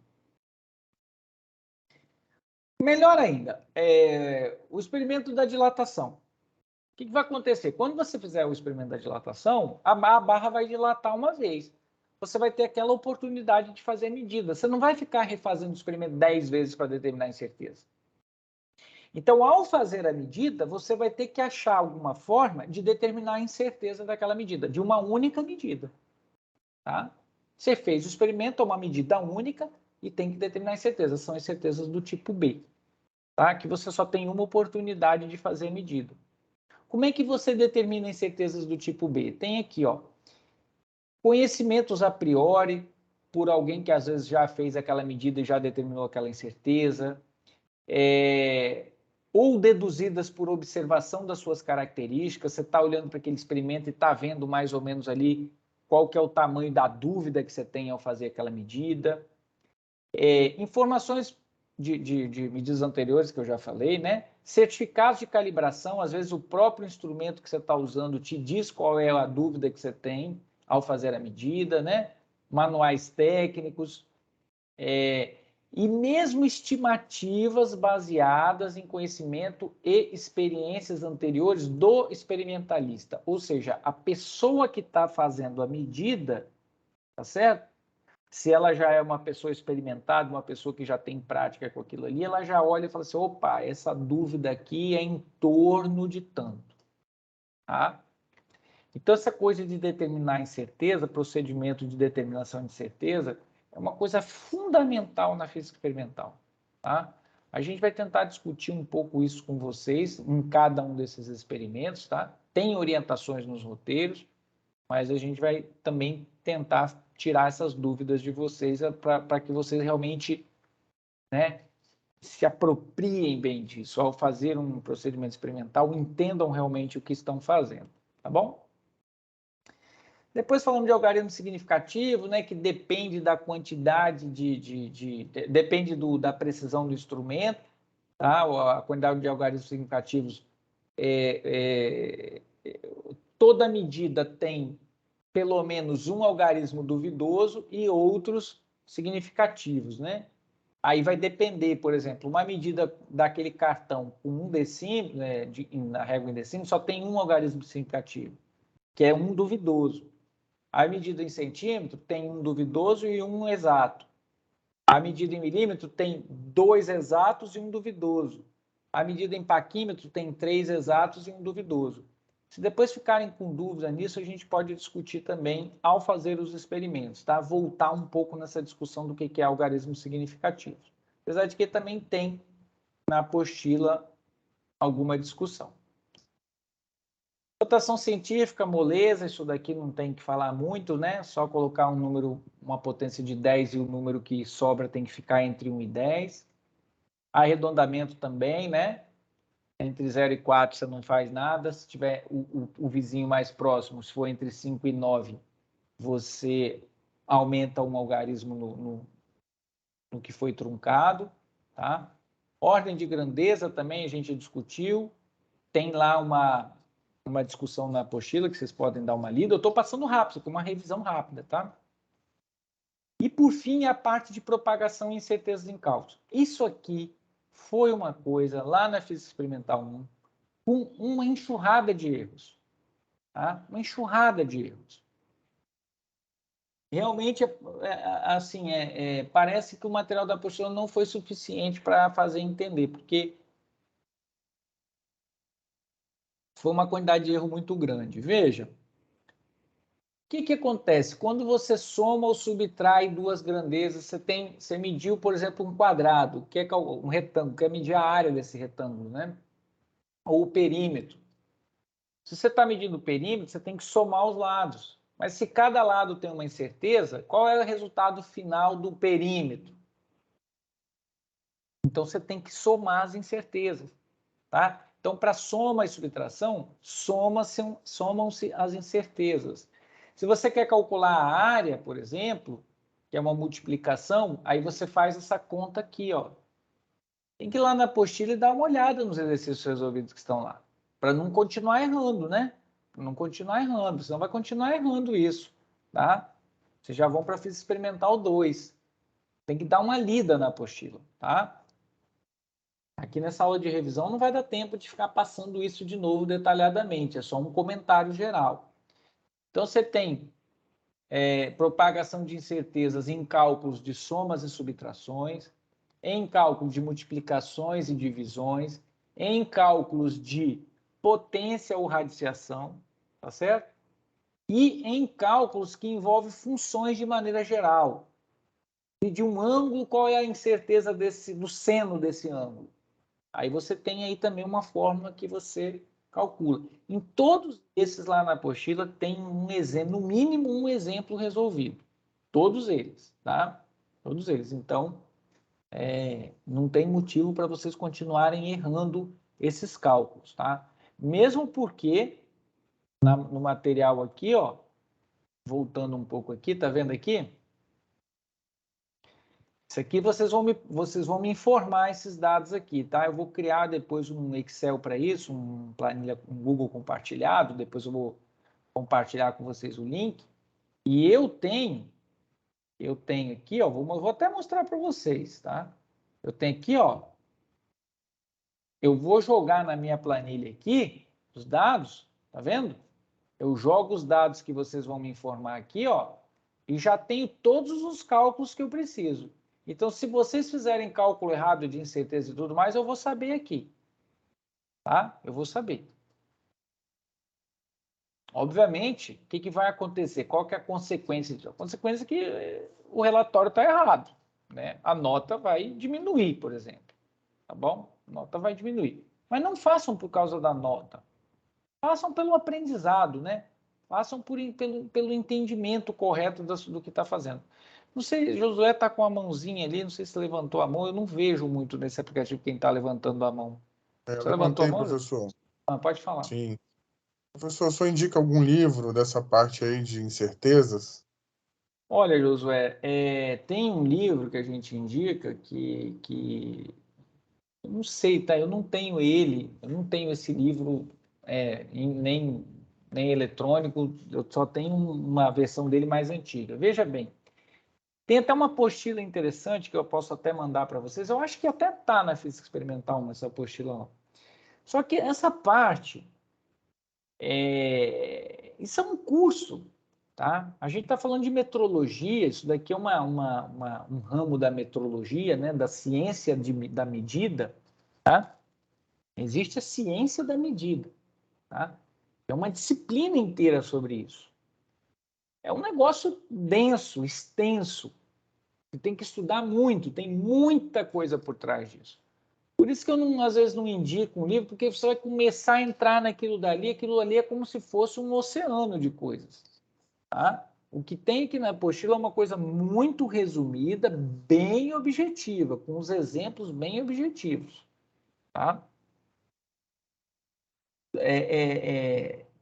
Melhor ainda, o experimento da dilatação. O que vai acontecer? Quando você fizer o experimento da dilatação, a barra vai dilatar uma vez. Você vai ter aquela oportunidade de fazer a medida. Você não vai ficar refazendo o experimento 10 vezes para determinar a incerteza. Então, ao fazer a medida, você vai ter que achar alguma forma de determinar a incerteza daquela medida, de uma única medida. Tá? Você fez o experimento, é uma medida única e tem que determinar a incerteza. São incertezas do tipo B, tá? Que você só tem uma oportunidade de fazer a medida. Como é que você determina incertezas do tipo B? Tem aqui, ó, conhecimentos a priori, por alguém que às vezes já fez aquela medida e já determinou aquela incerteza, ou deduzidas por observação das suas características. Você está olhando para aquele experimento e está vendo mais ou menos ali qual que é o tamanho da dúvida que você tem ao fazer aquela medida. Informações de medidas anteriores que eu já falei, né? Certificados de calibração, às vezes o próprio instrumento que você está usando te diz qual é a dúvida que você tem ao fazer a medida, né? Manuais técnicos, e mesmo estimativas baseadas em conhecimento e experiências anteriores do experimentalista, ou seja, a pessoa que está fazendo a medida, tá certo? Se ela já é uma pessoa experimentada, uma pessoa que já tem prática com aquilo ali, ela já olha e fala assim, opa, essa dúvida aqui é em torno de tanto. Tá? Então, essa coisa de determinar incerteza, procedimento de determinação de certeza, é uma coisa fundamental na física experimental. Tá? A gente vai tentar discutir um pouco isso com vocês em cada um desses experimentos. Tá? Tem orientações nos roteiros, mas a gente vai também tentar tirar essas dúvidas de vocês para que vocês realmente, né, se apropriem bem disso. Ao fazer um procedimento experimental, entendam realmente o que estão fazendo. Tá bom? Depois falamos de algarismo significativo, né, que depende da quantidade depende da precisão do instrumento, tá? A quantidade de algarismos significativos, toda medida tem pelo menos um algarismo duvidoso e outros significativos, né? Aí vai depender, por exemplo, uma medida daquele cartão com 1 decímetro, né, na régua em decímetro, só tem um algarismo significativo, que é um duvidoso. A medida em centímetro tem um duvidoso e um exato. A medida em milímetro tem 2 exatos e um duvidoso. A medida em paquímetro tem 3 exatos e um duvidoso. Se depois ficarem com dúvida nisso, a gente pode discutir também ao fazer os experimentos, tá? Voltar um pouco nessa discussão do que é algarismo significativo. Apesar de que também tem na apostila alguma discussão. Notação científica, moleza, isso daqui não tem que falar muito, né? Só colocar um número, uma potência de 10 e o número que sobra tem que ficar entre 1 e 10. Arredondamento também, né? Entre 0 e 4 você não faz nada. Se tiver o vizinho mais próximo, se for entre 5 e 9, você aumenta um algarismo no que foi truncado, tá? Ordem de grandeza também a gente discutiu. Tem lá uma discussão na apostila que vocês podem dar uma lida. Eu estou passando rápido, com uma revisão rápida, tá? E, por fim, a parte de propagação e incertezas em cálculo. Isso aqui foi uma coisa lá na Física Experimental 1, com uma enxurrada de erros. Tá? Uma enxurrada de erros. Realmente, assim, parece que o material da apostila não foi suficiente para fazer entender, porque foi uma quantidade de erro muito grande. Veja, o que acontece? Quando você soma ou subtrai duas grandezas, você mediu, por exemplo, um quadrado, que é um retângulo, quer medir a área desse retângulo, né? Ou o perímetro. Se você está medindo o perímetro, você tem que somar os lados. Mas se cada lado tem uma incerteza, qual é o resultado final do perímetro? Então, você tem que somar as incertezas, tá? Então, para soma e subtração, somam-se as incertezas. Se você quer calcular a área, por exemplo, que é uma multiplicação, aí você faz essa conta aqui, ó. Tem que ir lá na apostila e dar uma olhada nos exercícios resolvidos que estão lá, para não continuar errando, né? Para não continuar errando, senão vai continuar errando isso, tá? Vocês já vão para a Física Experimental 2. Tem que dar uma lida na apostila, tá? Aqui nessa aula de revisão não vai dar tempo de ficar passando isso de novo detalhadamente, é só um comentário geral. Então, você tem propagação de incertezas em cálculos de somas e subtrações, em cálculos de multiplicações e divisões, em cálculos de potência ou radiciação, tá certo? E em cálculos que envolvem funções de maneira geral. E de um ângulo, qual é a incerteza do seno desse ângulo? Aí você tem aí também uma fórmula que você calcula. Em todos esses lá na apostila tem um exemplo, no mínimo um exemplo resolvido. Todos eles, tá? Todos eles. Então, não tem motivo para vocês continuarem errando esses cálculos, tá? Mesmo porque no material aqui, ó, voltando um pouco aqui, tá vendo aqui? Isso aqui vocês vão me informar esses dados aqui, tá? Eu vou criar depois um Excel para isso, um planilha, um Google compartilhado, depois eu vou compartilhar com vocês o link. E eu tenho aqui, ó, vou até mostrar para vocês, tá? Eu tenho aqui, ó, eu vou jogar na minha planilha aqui os dados, tá vendo? Eu jogo os dados que vocês vão me informar aqui, ó, e já tenho todos os cálculos que eu preciso. Então, se vocês fizerem cálculo errado de incerteza e tudo mais, eu vou saber aqui, tá? Eu vou saber. Obviamente, o que vai acontecer? Qual que é a consequência disso? A consequência é que o relatório está errado, né? A nota vai diminuir, por exemplo, tá bom? A nota vai diminuir. Mas não façam por causa da nota. Façam pelo aprendizado, né? Façam pelo entendimento correto do que está fazendo. Não sei, Josué está com a mãozinha ali, não sei se levantou a mão, eu não vejo muito nesse aplicativo quem está levantando a mão. Eu Você levantou a levantei, mão? professor. Ah, pode falar. Sim. Professor, só indica algum livro dessa parte aí de incertezas? Olha, Josué, tem um livro que a gente indica que eu não sei, tá? Eu não tenho esse livro nem eletrônico, eu só tenho uma versão dele mais antiga. Veja bem, tem até uma apostila interessante que eu posso até mandar para vocês. Eu acho que até está na Física Experimental essa apostila. Não. Só que essa parte, isso é um curso, tá? A gente está falando de metrologia, isso daqui é um ramo da metrologia, né? Da ciência da medida, tá? Existe a ciência da medida, tá? É uma disciplina inteira sobre isso. É um negócio denso, extenso. Você tem que estudar muito, tem muita coisa por trás disso. Por isso que eu não, às vezes não indico um livro, porque você vai começar a entrar naquilo dali, aquilo ali é como se fosse um oceano de coisas. Tá? O que tem aqui na apostila é uma coisa muito resumida, bem objetiva, com os exemplos bem objetivos. Tá?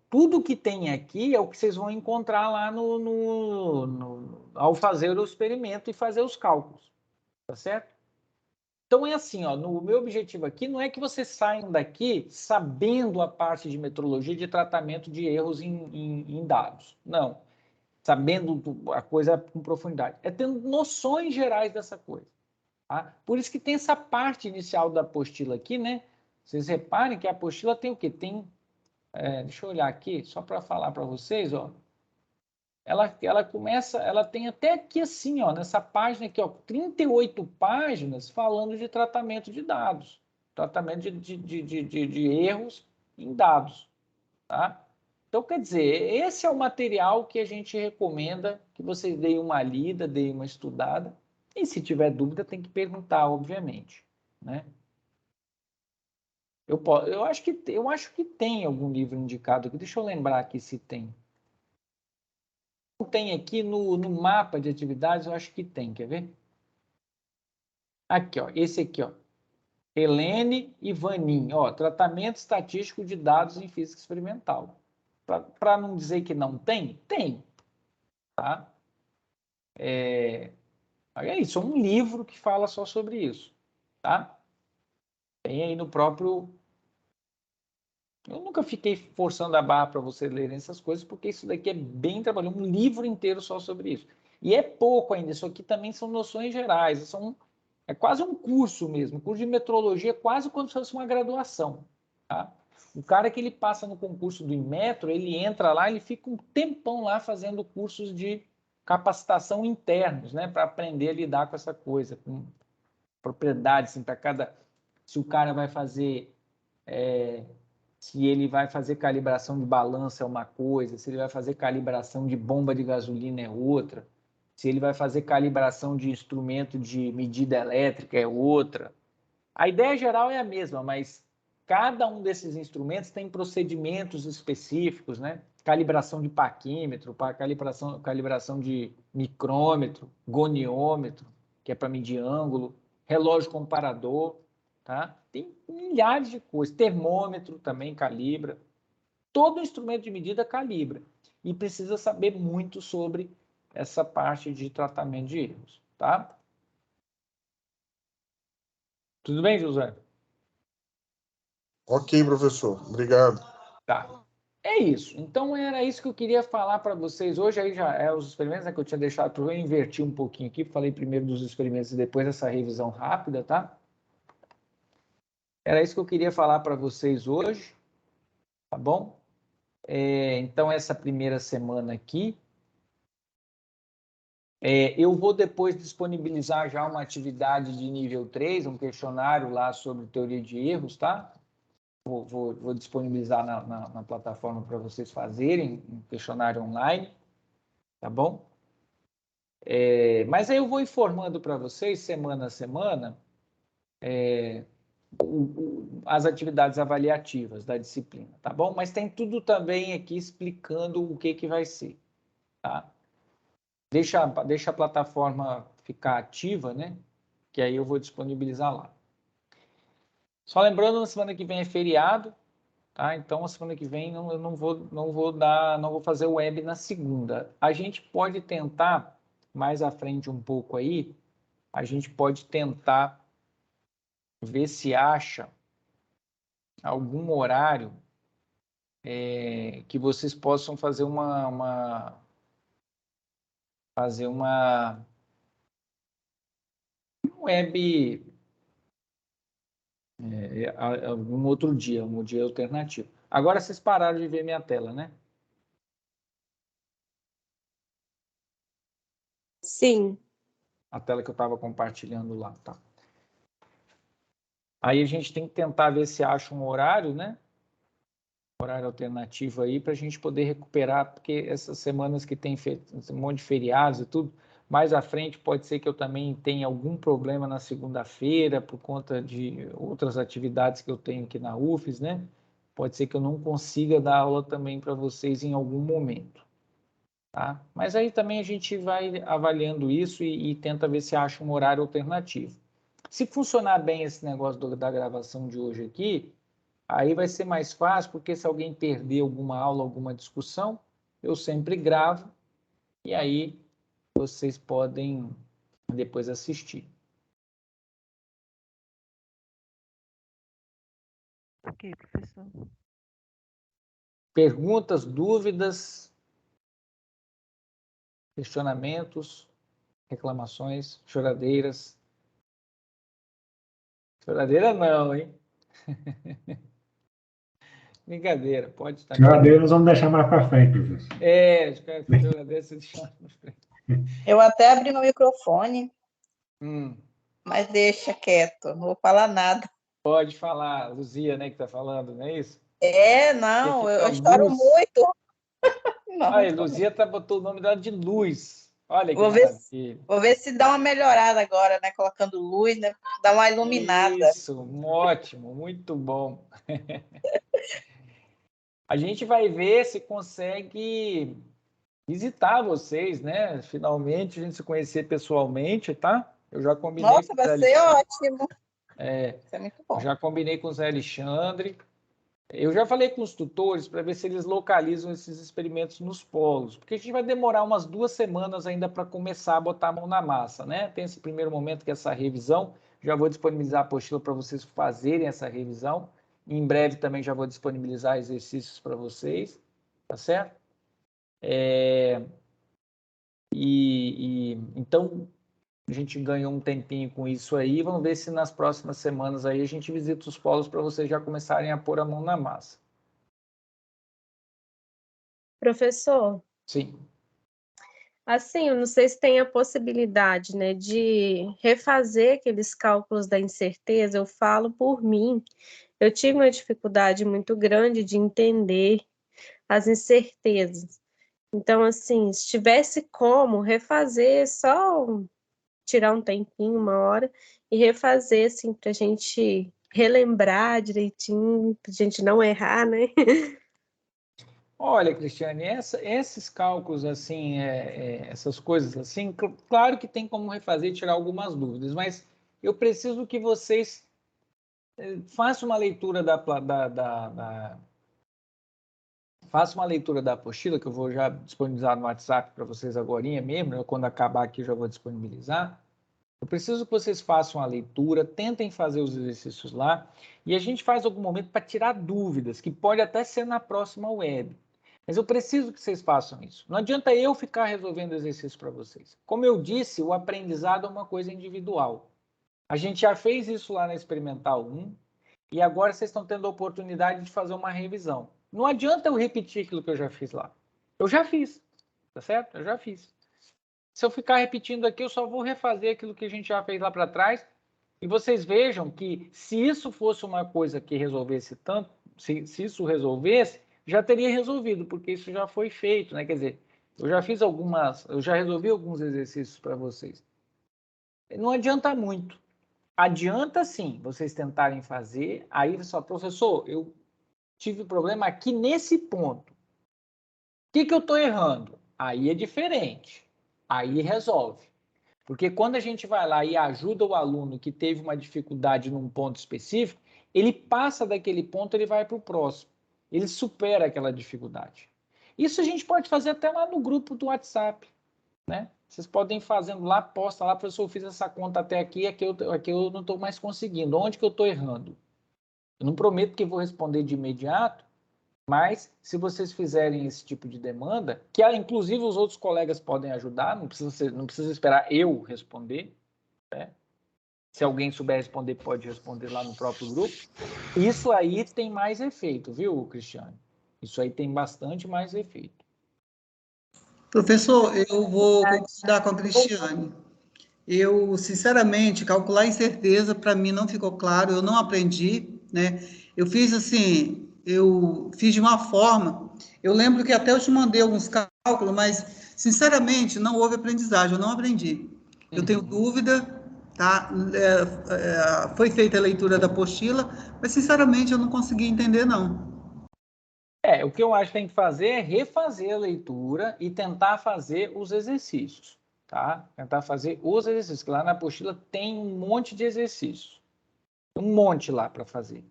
Tudo que tem aqui é o que vocês vão encontrar lá ao fazer o experimento e fazer os cálculos. Tá certo? Então é assim, ó, o meu objetivo aqui não é que vocês saiam daqui sabendo a parte de metrologia de tratamento de erros em dados. Não. Sabendo a coisa com profundidade. É tendo noções gerais dessa coisa. Tá? Por isso que tem essa parte inicial da apostila aqui, né? Vocês reparem que a apostila tem o quê? Deixa eu olhar aqui, só para falar para vocês, ó. Ela começa, ela tem até aqui assim, ó, nessa página aqui, ó, 38 páginas falando de tratamento de dados, tratamento de erros em dados, tá? Então, quer dizer, esse é o material que a gente recomenda que vocês deem uma lida, deem uma estudada, e se tiver dúvida tem que perguntar, obviamente, né? Eu acho que tem algum livro indicado aqui, deixa eu lembrar aqui se tem. Tem aqui no mapa de atividades, eu acho que tem, quer ver? Aqui, ó, esse aqui, ó. Helene e Vanin, ó, tratamento estatístico de dados em física experimental. Para não dizer que não tem, tem, tá? É isso, é um livro que fala só sobre isso, tá? Tem aí no próprio... Eu nunca fiquei forçando a barra para vocês lerem essas coisas, porque isso daqui é bem trabalhoso, um livro inteiro só sobre isso. E é pouco ainda, isso aqui também são noções gerais, é quase um curso mesmo, um curso de metrologia, quase como se fosse uma graduação. Tá? O cara que ele passa no concurso do Inmetro, ele entra lá, ele fica um tempão lá fazendo cursos de capacitação internos, né, para aprender a lidar com essa coisa, com propriedades, assim, para cada... Se o cara vai fazer... se ele vai fazer calibração de balança é uma coisa, se ele vai fazer calibração de bomba de gasolina é outra, se ele vai fazer calibração de instrumento de medida elétrica é outra. A ideia geral é a mesma, mas cada um desses instrumentos tem procedimentos específicos, né? Calibração de paquímetro, calibração de micrômetro, goniômetro, que é para medir ângulo, relógio comparador, tá? Tem milhares de coisas. Termômetro também calibra. Todo instrumento de medida calibra. E precisa saber muito sobre essa parte de tratamento de erros, tá? Tudo bem, José? Ok, professor. Obrigado. Tá. É isso. Então, era isso que eu queria falar para vocês hoje. Aí já é os experimentos, né, que eu tinha deixado para eu invertir um pouquinho aqui. Falei primeiro dos experimentos e depois essa revisão rápida, tá? Era isso que eu queria falar para vocês hoje, tá bom? Então, essa primeira semana aqui, eu vou depois disponibilizar já uma atividade de nível 3, um questionário lá sobre teoria de erros, tá? Vou disponibilizar na plataforma para vocês fazerem um questionário online, tá bom? Mas aí eu vou informando para vocês, semana a semana, as atividades avaliativas da disciplina, tá bom? Mas tem tudo também aqui explicando o que vai ser, tá? Deixa a plataforma ficar ativa, né? Que aí eu vou disponibilizar lá. Só lembrando, na semana que vem é feriado, tá? Então, a semana que vem eu não vou fazer o web na segunda. A gente pode tentar, mais à frente um pouco aí, a gente pode tentar ver se acha algum horário que vocês possam fazer um web algum outro dia, um dia alternativo. Agora vocês pararam de ver minha tela, né? Sim. A tela que eu estava compartilhando lá, tá? Aí a gente tem que tentar ver se acha um horário, né? Horário alternativo aí para a gente poder recuperar, porque essas semanas que tem um monte de feriados e tudo, Mais à frente pode ser que eu também tenha algum problema na segunda-feira por conta de outras atividades que eu tenho aqui na UFES, né? Pode ser que eu não consiga dar aula também para vocês em algum momento, tá? Mas aí também a gente vai avaliando isso e tenta ver se acha um horário alternativo. Se funcionar bem esse negócio da gravação de hoje aqui, aí vai ser mais fácil, porque se alguém perder alguma aula, alguma discussão, eu sempre gravo e aí vocês podem depois assistir. Ok, professor. Perguntas, dúvidas, questionamentos, reclamações, choradeiras? Choradeira não, hein? Brincadeira, pode estar. Choradeira nós vamos deixar mais para frente, professor. Choradeira você deixa mais para frente. Eu até abri meu microfone, Hum. mas deixa quieto, não vou falar nada. Pode falar, Luzia, né, que está falando, não é isso? Não, eu estouro muito. Não, Olha, Luzia botou o nome dela de Luz. Olha que maravilha. Vou ver se dá uma melhorada agora, né? Colocando luz, né? Dá uma iluminada. Isso, ótimo, muito bom. A gente vai ver se consegue visitar vocês, né? Finalmente a gente se conhecer pessoalmente, tá? Eu já combinei. Nossa, vai ser ótimo. Isso é muito bom. Já combinei com o Zé Alexandre. Eu já falei com os tutores para ver se eles localizam esses experimentos nos polos, porque a gente vai demorar umas 2 semanas ainda para começar a botar a mão na massa, né? Tem esse primeiro momento que é essa revisão, já vou disponibilizar a apostila para vocês fazerem essa revisão, em breve também já vou disponibilizar exercícios para vocês, tá certo? Então, a gente ganhou um tempinho com isso aí, vamos ver se nas próximas semanas aí a gente visita os polos para vocês já começarem a pôr a mão na massa. Professor? Sim. Assim, eu não sei se tem a possibilidade, né, de refazer aqueles cálculos da incerteza. Eu falo por mim. Eu tive uma dificuldade muito grande de entender as incertezas. Então, assim, se tivesse como refazer, só tirar um tempinho, uma hora, e refazer, assim, para a gente relembrar direitinho, para a gente não errar, né? Olha, Cristiane, esses cálculos, assim, essas coisas assim, claro que tem como refazer e tirar algumas dúvidas, mas eu preciso que vocês façam uma leitura façam uma leitura da apostila, que eu vou já disponibilizar no WhatsApp para vocês agora mesmo, eu, quando acabar aqui já vou disponibilizar. Eu preciso que vocês façam a leitura, tentem fazer os exercícios lá, e a gente faz algum momento para tirar dúvidas, que pode até ser na próxima web. Mas eu preciso que vocês façam isso. Não adianta eu ficar resolvendo exercícios para vocês. Como eu disse, o aprendizado é uma coisa individual. A gente já fez isso lá na Experimental 1, e agora vocês estão tendo a oportunidade de fazer uma revisão. Não adianta eu repetir aquilo que eu já fiz lá. Eu já fiz, tá certo? Eu já fiz. Se eu ficar repetindo aqui, eu só vou refazer aquilo que a gente já fez lá para trás. E vocês vejam que se isso fosse uma coisa que resolvesse tanto, se isso resolvesse, já teria resolvido, porque isso já foi feito, né? Quer dizer, eu já resolvi alguns exercícios para vocês. Não adianta muito. Adianta sim vocês tentarem fazer, aí só, professor, eu tive problema aqui nesse ponto. O que eu estou errando? Aí é diferente. Aí resolve. Porque quando a gente vai lá e ajuda o aluno que teve uma dificuldade num ponto específico, ele passa daquele ponto, ele vai para o próximo. Ele supera aquela dificuldade. Isso a gente pode fazer até lá no grupo do WhatsApp, né? Vocês podem ir fazendo lá, posta lá, professor, eu fiz essa conta até aqui, aqui eu não estou mais conseguindo. Onde que eu estou errando? Eu não prometo que vou responder de imediato, mas se vocês fizerem esse tipo de demanda, que inclusive os outros colegas podem ajudar, não precisa esperar eu responder, né? Se alguém souber responder, pode responder lá no próprio grupo. Isso aí tem mais efeito, viu, Cristiane? Isso aí tem bastante mais efeito. Professor, eu vou concordar com a Cristiane. Eu, sinceramente, calcular incerteza, para mim, não ficou claro, eu não aprendi, né? Eu fiz assim, eu fiz de uma forma, eu lembro que até eu te mandei alguns cálculo, mas, sinceramente, não houve aprendizagem, eu não aprendi. Eu tenho dúvida, tá? Foi feita a leitura da apostila, mas, sinceramente, eu não consegui entender, não. O que eu acho que tem que fazer é refazer a leitura e tentar fazer os exercícios, tá? Tentar fazer os exercícios, que lá na apostila tem um monte de exercícios. Um monte lá para fazer.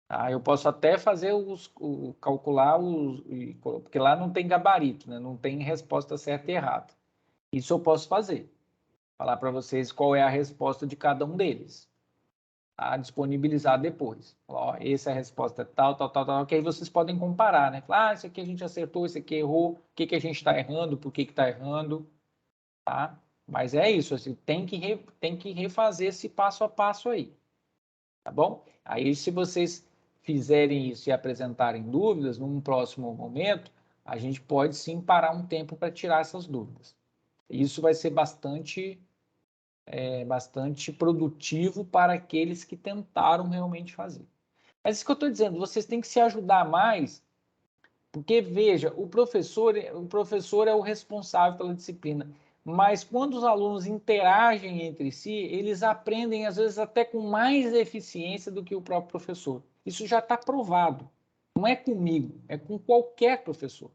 Tá? Eu posso até fazer calcular porque lá não tem gabarito, né? Não tem resposta certa e errada. Isso eu posso fazer. Falar para vocês qual é a resposta de cada um deles. Tá? Disponibilizar depois. Falar, ó, essa é a resposta tal, que aí vocês podem comparar, né? Falar, isso aqui a gente acertou, isso aqui errou, o que a gente está errando, por que está errando, tá? Mas é isso, assim, tem que refazer esse passo a passo aí, tá bom? Aí, se vocês fizerem isso e apresentarem dúvidas, num próximo momento, a gente pode sim parar um tempo para tirar essas dúvidas. Isso vai ser bastante produtivo para aqueles que tentaram realmente fazer. Mas isso que eu estou dizendo, vocês têm que se ajudar mais, porque, veja, o professor é o responsável pela disciplina, mas quando os alunos interagem entre si, eles aprendem, às vezes, até com mais eficiência do que o próprio professor. Isso já está provado. Não é comigo, é com qualquer professor.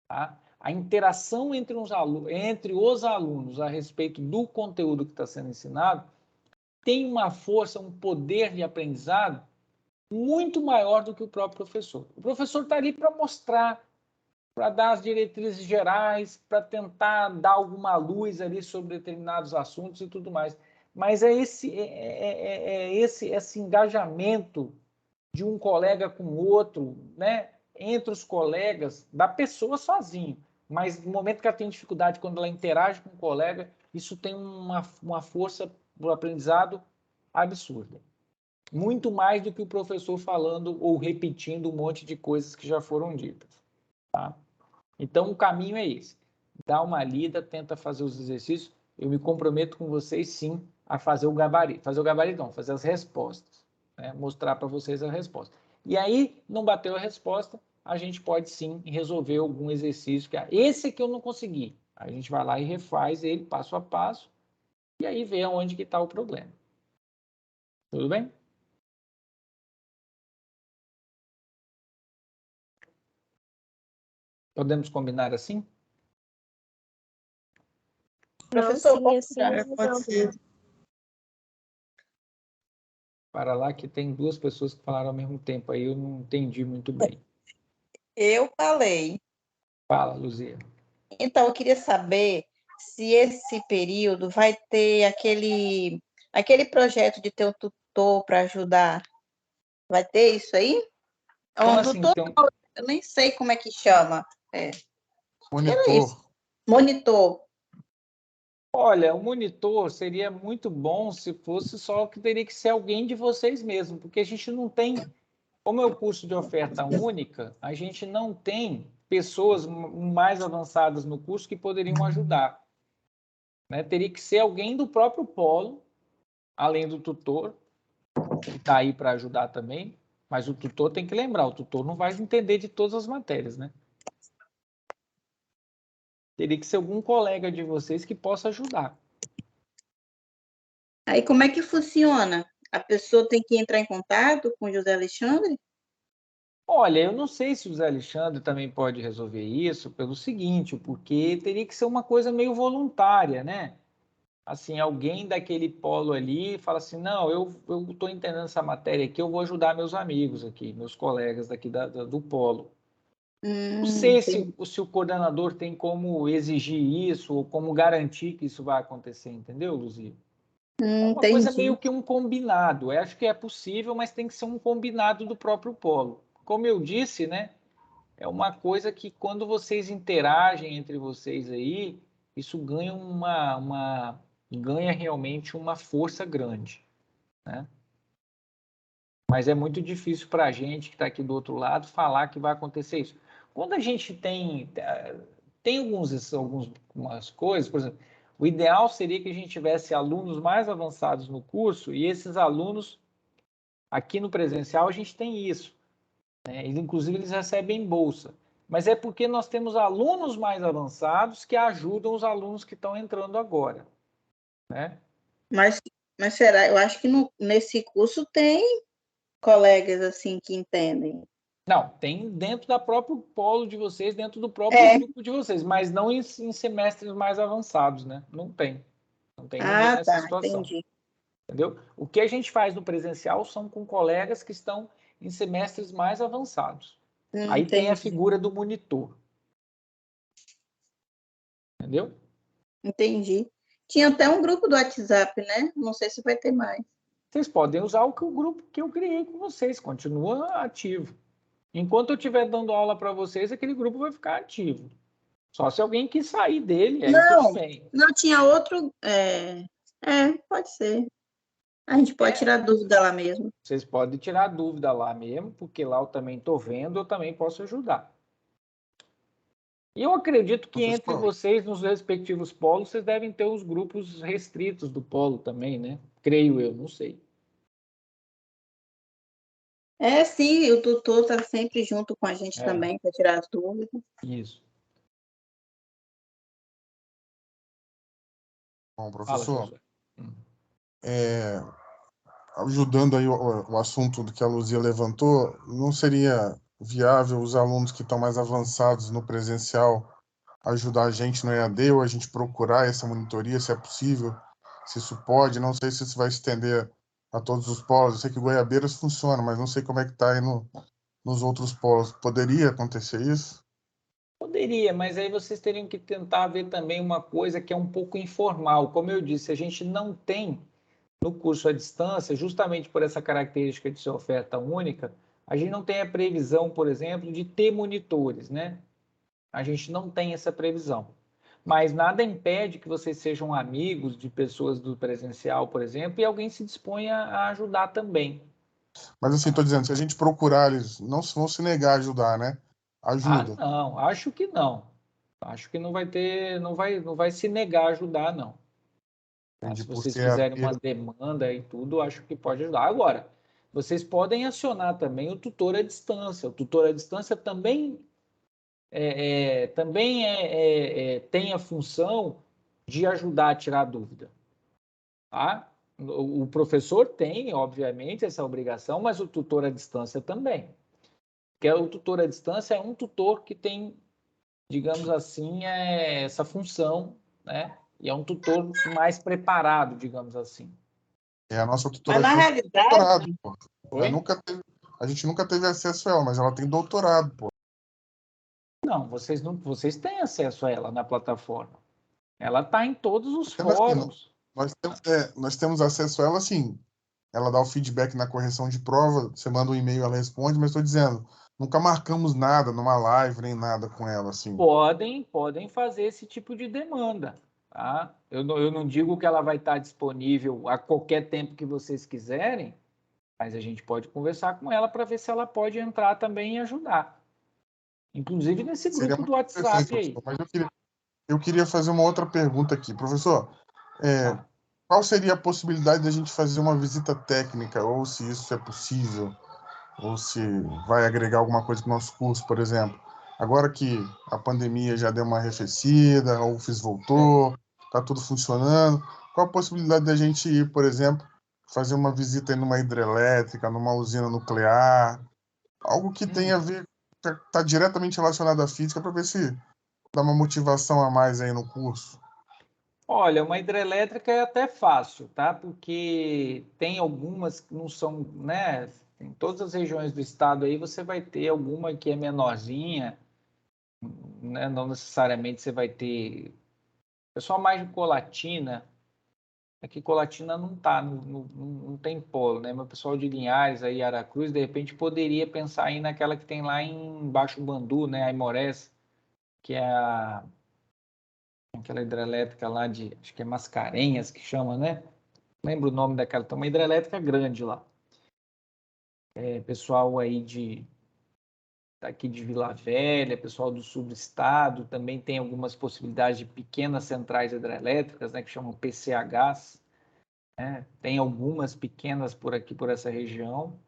Tá? A interação entre os alunos a respeito do conteúdo que está sendo ensinado tem uma força, um poder de aprendizado muito maior do que o próprio professor. O professor está ali para mostrar, para dar as diretrizes gerais, para tentar dar alguma luz ali sobre determinados assuntos e tudo mais. Mas é esse engajamento de um colega com o outro, né? Entre os colegas, da pessoa sozinho. Mas no momento que ela tem dificuldade, quando ela interage com o colega, isso tem uma força para o aprendizado absurda. Muito mais do que o professor falando ou repetindo um monte de coisas que já foram ditas. Tá? Então, o caminho é esse. Dá uma lida, tenta fazer os exercícios. Eu me comprometo com vocês, sim, a fazer o gabarito. Fazer o gabarito não, fazer as respostas. Né? Mostrar para vocês a resposta. E aí, não bateu a resposta, a gente pode, sim, resolver algum exercício. Esse que eu não consegui. A gente vai lá e refaz ele passo a passo. E aí vê onde que está o problema. Tudo bem? Podemos combinar assim? Professor, Não, sim, assim, Pode ser. Para lá que tem duas pessoas que falaram ao mesmo tempo, aí eu não entendi muito bem. eu falei. Fala, Luzia. Então, eu queria saber se esse período vai ter aquele projeto de ter um tutor para ajudar. Vai ter isso aí? Como Um assim, tutor, então? eu nem sei como é que chama. Monitor. Monitor. Olha, o monitor seria muito bom se fosse só que teria que ser alguém de vocês mesmos, porque a gente não tem, como é o curso de oferta única, a gente não tem pessoas mais avançadas no curso que poderiam ajudar. Né? Teria que ser alguém do próprio polo, além do tutor, que está aí para ajudar também, mas o tutor tem que lembrar, o tutor não vai entender de todas as matérias, né? Teria que ser algum colega de vocês que possa ajudar. Aí, como é que funciona? A pessoa tem que entrar em contato com o José Alexandre? Olha, eu não sei se o Zé Alexandre também pode resolver isso pelo seguinte, porque teria que ser uma coisa meio voluntária, né? Assim, alguém daquele polo ali fala assim, não, eu estou entendendo essa matéria aqui, eu vou ajudar meus amigos aqui, meus colegas daqui do polo. Não sei se o coordenador tem como exigir isso ou como garantir que isso vai acontecer, entendeu, Luzia? É uma coisa Entendi. meio que um combinado. Eu acho que é possível, mas tem que ser um combinado do próprio polo. Como eu disse, né? É uma coisa que quando vocês interagem entre vocês aí, isso ganha ganha realmente uma força grande, né? Mas é muito difícil para a gente que está aqui do outro lado falar que vai acontecer isso. Quando a gente tem algumas coisas, por exemplo, o ideal seria que a gente tivesse alunos mais avançados no curso e esses alunos, aqui no presencial, a gente tem isso. Né? Inclusive, eles recebem bolsa. mas é porque nós temos alunos mais avançados que ajudam os alunos que estão entrando agora, né? Mas será? Eu acho que nesse curso tem colegas assim que entendem. Não, tem dentro da próprio polo de vocês, dentro do próprio grupo de vocês, mas não em semestres mais avançados, né? Não tem. Não tem ninguém nessa Tá, situação. entendi. Entendeu? O que a gente faz no presencial são com colegas que estão em semestres mais avançados. Aí tem a figura do monitor. Entendeu? Entendi. Tinha até um grupo do WhatsApp, né? Não sei se vai ter mais. Vocês podem usar o grupo que eu criei com vocês, continua ativo. Enquanto eu estiver dando aula para vocês, aquele grupo vai ficar ativo. Só se alguém quis sair dele, aí tudo bem. Não, tinha outro. Pode ser. A gente pode tirar dúvida lá mesmo. Vocês podem tirar dúvida lá mesmo, porque lá eu também estou vendo, eu também posso ajudar. E eu acredito que entre vocês, nos respectivos polos, vocês devem ter os grupos restritos do polo também, né? Creio eu, não sei. Sim, o tutor está sempre junto com a gente também, para tirar as dúvidas. Isso. Bom, professor, ajudando aí o assunto que a Luzia levantou, não seria viável os alunos que estão mais avançados no presencial ajudar a gente no EAD ou a gente procurar essa monitoria, se é possível, se isso pode? Não sei se isso vai estender a todos os polos. Eu sei que Goiabeiras funciona, mas não sei como é que está aí nos outros polos. Poderia acontecer isso? Poderia, mas aí vocês teriam que tentar ver também uma coisa que é um pouco informal. Como eu disse, a gente não tem no curso à distância, justamente por essa característica de ser oferta única, a gente não tem a previsão, por exemplo, de ter monitores, né? A gente não tem essa previsão. Mas nada impede que vocês sejam amigos de pessoas do presencial, por exemplo, e alguém se disponha a ajudar também. Mas assim, estou dizendo, se a gente procurar, eles não vão se negar a ajudar, né? Ajuda. Não, acho que não. Acho que não vai ter, não vai se negar a ajudar, não. Se vocês fizerem uma demanda e tudo, acho que pode ajudar. Agora, vocês podem acionar também o tutor à distância. O tutor à distância também tem a função de ajudar a tirar dúvida. Tá? O professor tem, obviamente, essa obrigação, mas o tutor à distância também. Porque o tutor à distância é um tutor que tem, digamos assim, essa função, né? E é um tutor mais preparado, digamos assim. A nossa tutora mas na realidade... doutorado, pô. A gente nunca teve acesso a ela, mas ela tem doutorado, pô. Não, vocês têm acesso a ela na plataforma. Ela está em todos os fóruns. Nós temos acesso a ela, assim. Ela dá o feedback na correção de prova, você manda um e-mail, ela responde, mas estou dizendo, nunca marcamos nada numa live, nem nada com ela, assim. Podem fazer esse tipo de demanda. Tá? Eu não digo que ela vai estar disponível a qualquer tempo que vocês quiserem, mas a gente pode conversar com ela para ver se ela pode entrar também e ajudar. Inclusive nesse grupo do WhatsApp aí. Mas eu queria fazer uma outra pergunta aqui. Professor, qual seria a possibilidade de a gente fazer uma visita técnica, ou se isso é possível, ou se vai agregar alguma coisa para o nosso curso, por exemplo? Agora que a pandemia já deu uma arrefecida, a UFES voltou, está tudo funcionando, qual a possibilidade da gente ir, por exemplo, fazer uma visita em uma hidrelétrica, numa usina nuclear, algo que tenha a ver, está diretamente relacionado à física, para ver se dá uma motivação a mais aí no curso? Olha, uma hidrelétrica é até fácil, tá? Porque tem algumas que não são, né? Em todas as regiões do estado aí você vai ter alguma que é menorzinha, né? Não necessariamente você vai ter. Pessoal mais de Colatina, aqui Colatina não tá, não tem polo, né? Mas o pessoal de Linhares, aí Aracruz, de repente poderia pensar aí naquela que tem lá em Baixo Bandu, né? A Aimorés, que é aquela hidrelétrica lá de, acho que é Mascarenhas que chama, né? Lembro o nome daquela, tem uma hidrelétrica grande lá. Pessoal aí daqui de Vila Velha, pessoal do sul do estado, também tem algumas possibilidades de pequenas centrais hidrelétricas, né, que chamam PCHs, né? Tem algumas pequenas por aqui, por essa região.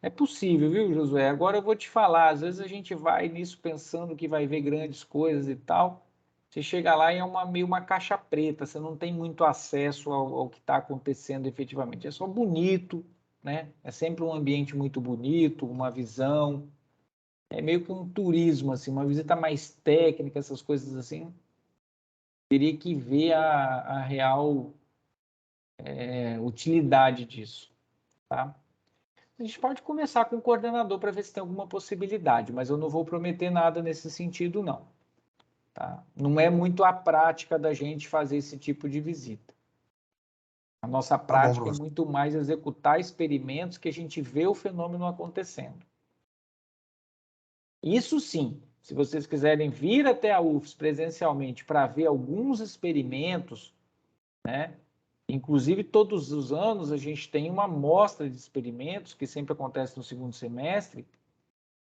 É possível, viu, Josué? Agora eu vou te falar, às vezes a gente vai nisso pensando que vai ver grandes coisas e tal. Você chega lá e é meio uma caixa preta, você não tem muito acesso ao que está acontecendo efetivamente. É só bonito, né? É sempre um ambiente muito bonito, uma visão. É meio que um turismo, assim, uma visita mais técnica, essas coisas assim. Teria que ver a real utilidade disso, tá? A gente pode começar com o coordenador para ver se tem alguma possibilidade, mas eu não vou prometer nada nesse sentido, não. Tá? Não é muito a prática da gente fazer esse tipo de visita. A nossa prática é muito mais executar experimentos que a gente vê o fenômeno acontecendo. Isso sim, se vocês quiserem vir até a UFES presencialmente para ver alguns experimentos, né? Inclusive, todos os anos a gente tem uma amostra de experimentos que sempre acontece no segundo semestre,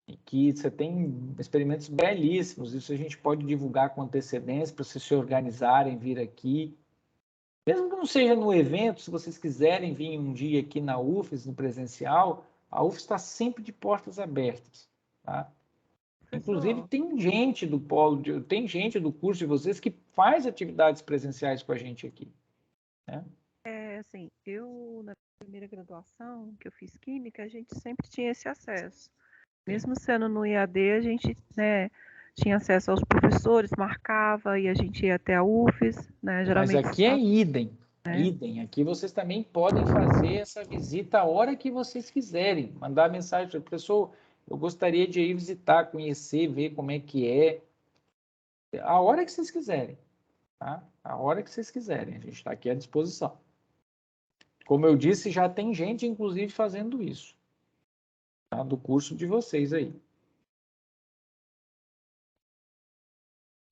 e que você tem experimentos belíssimos. Isso a gente pode divulgar com antecedência para vocês se organizarem, vir aqui. Mesmo que não seja no evento, se vocês quiserem vir um dia aqui na UFES, no presencial, a UFES está sempre de portas abertas, tá? Inclusive, tem gente do polo, tem gente do curso de vocês que faz atividades presenciais com a gente aqui, né? Assim, eu na primeira graduação que eu fiz química, a gente sempre tinha esse acesso. Mesmo sendo no IAD, a gente, né, tinha acesso aos professores, marcava e a gente ia até a UFES, né? Geralmente. Mas aqui é idem. Idem. Aqui vocês também podem fazer essa visita a hora que vocês quiserem. Mandar mensagem para o professor, eu gostaria de ir visitar, conhecer, ver como é que é. A hora que vocês quiserem. Tá? A hora que vocês quiserem. A gente está aqui à disposição. Como eu disse, já tem gente, inclusive, fazendo isso. Tá? Do curso de vocês aí.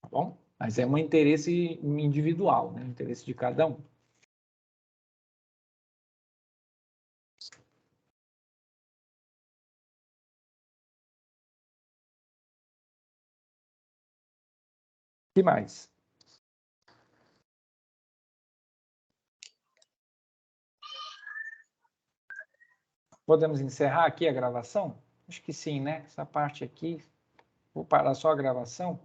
Tá bom? Mas é um interesse individual, né? Interesse de cada um. O que mais? Podemos encerrar aqui a gravação? Acho que sim, né? Essa parte aqui. Vou parar só a gravação.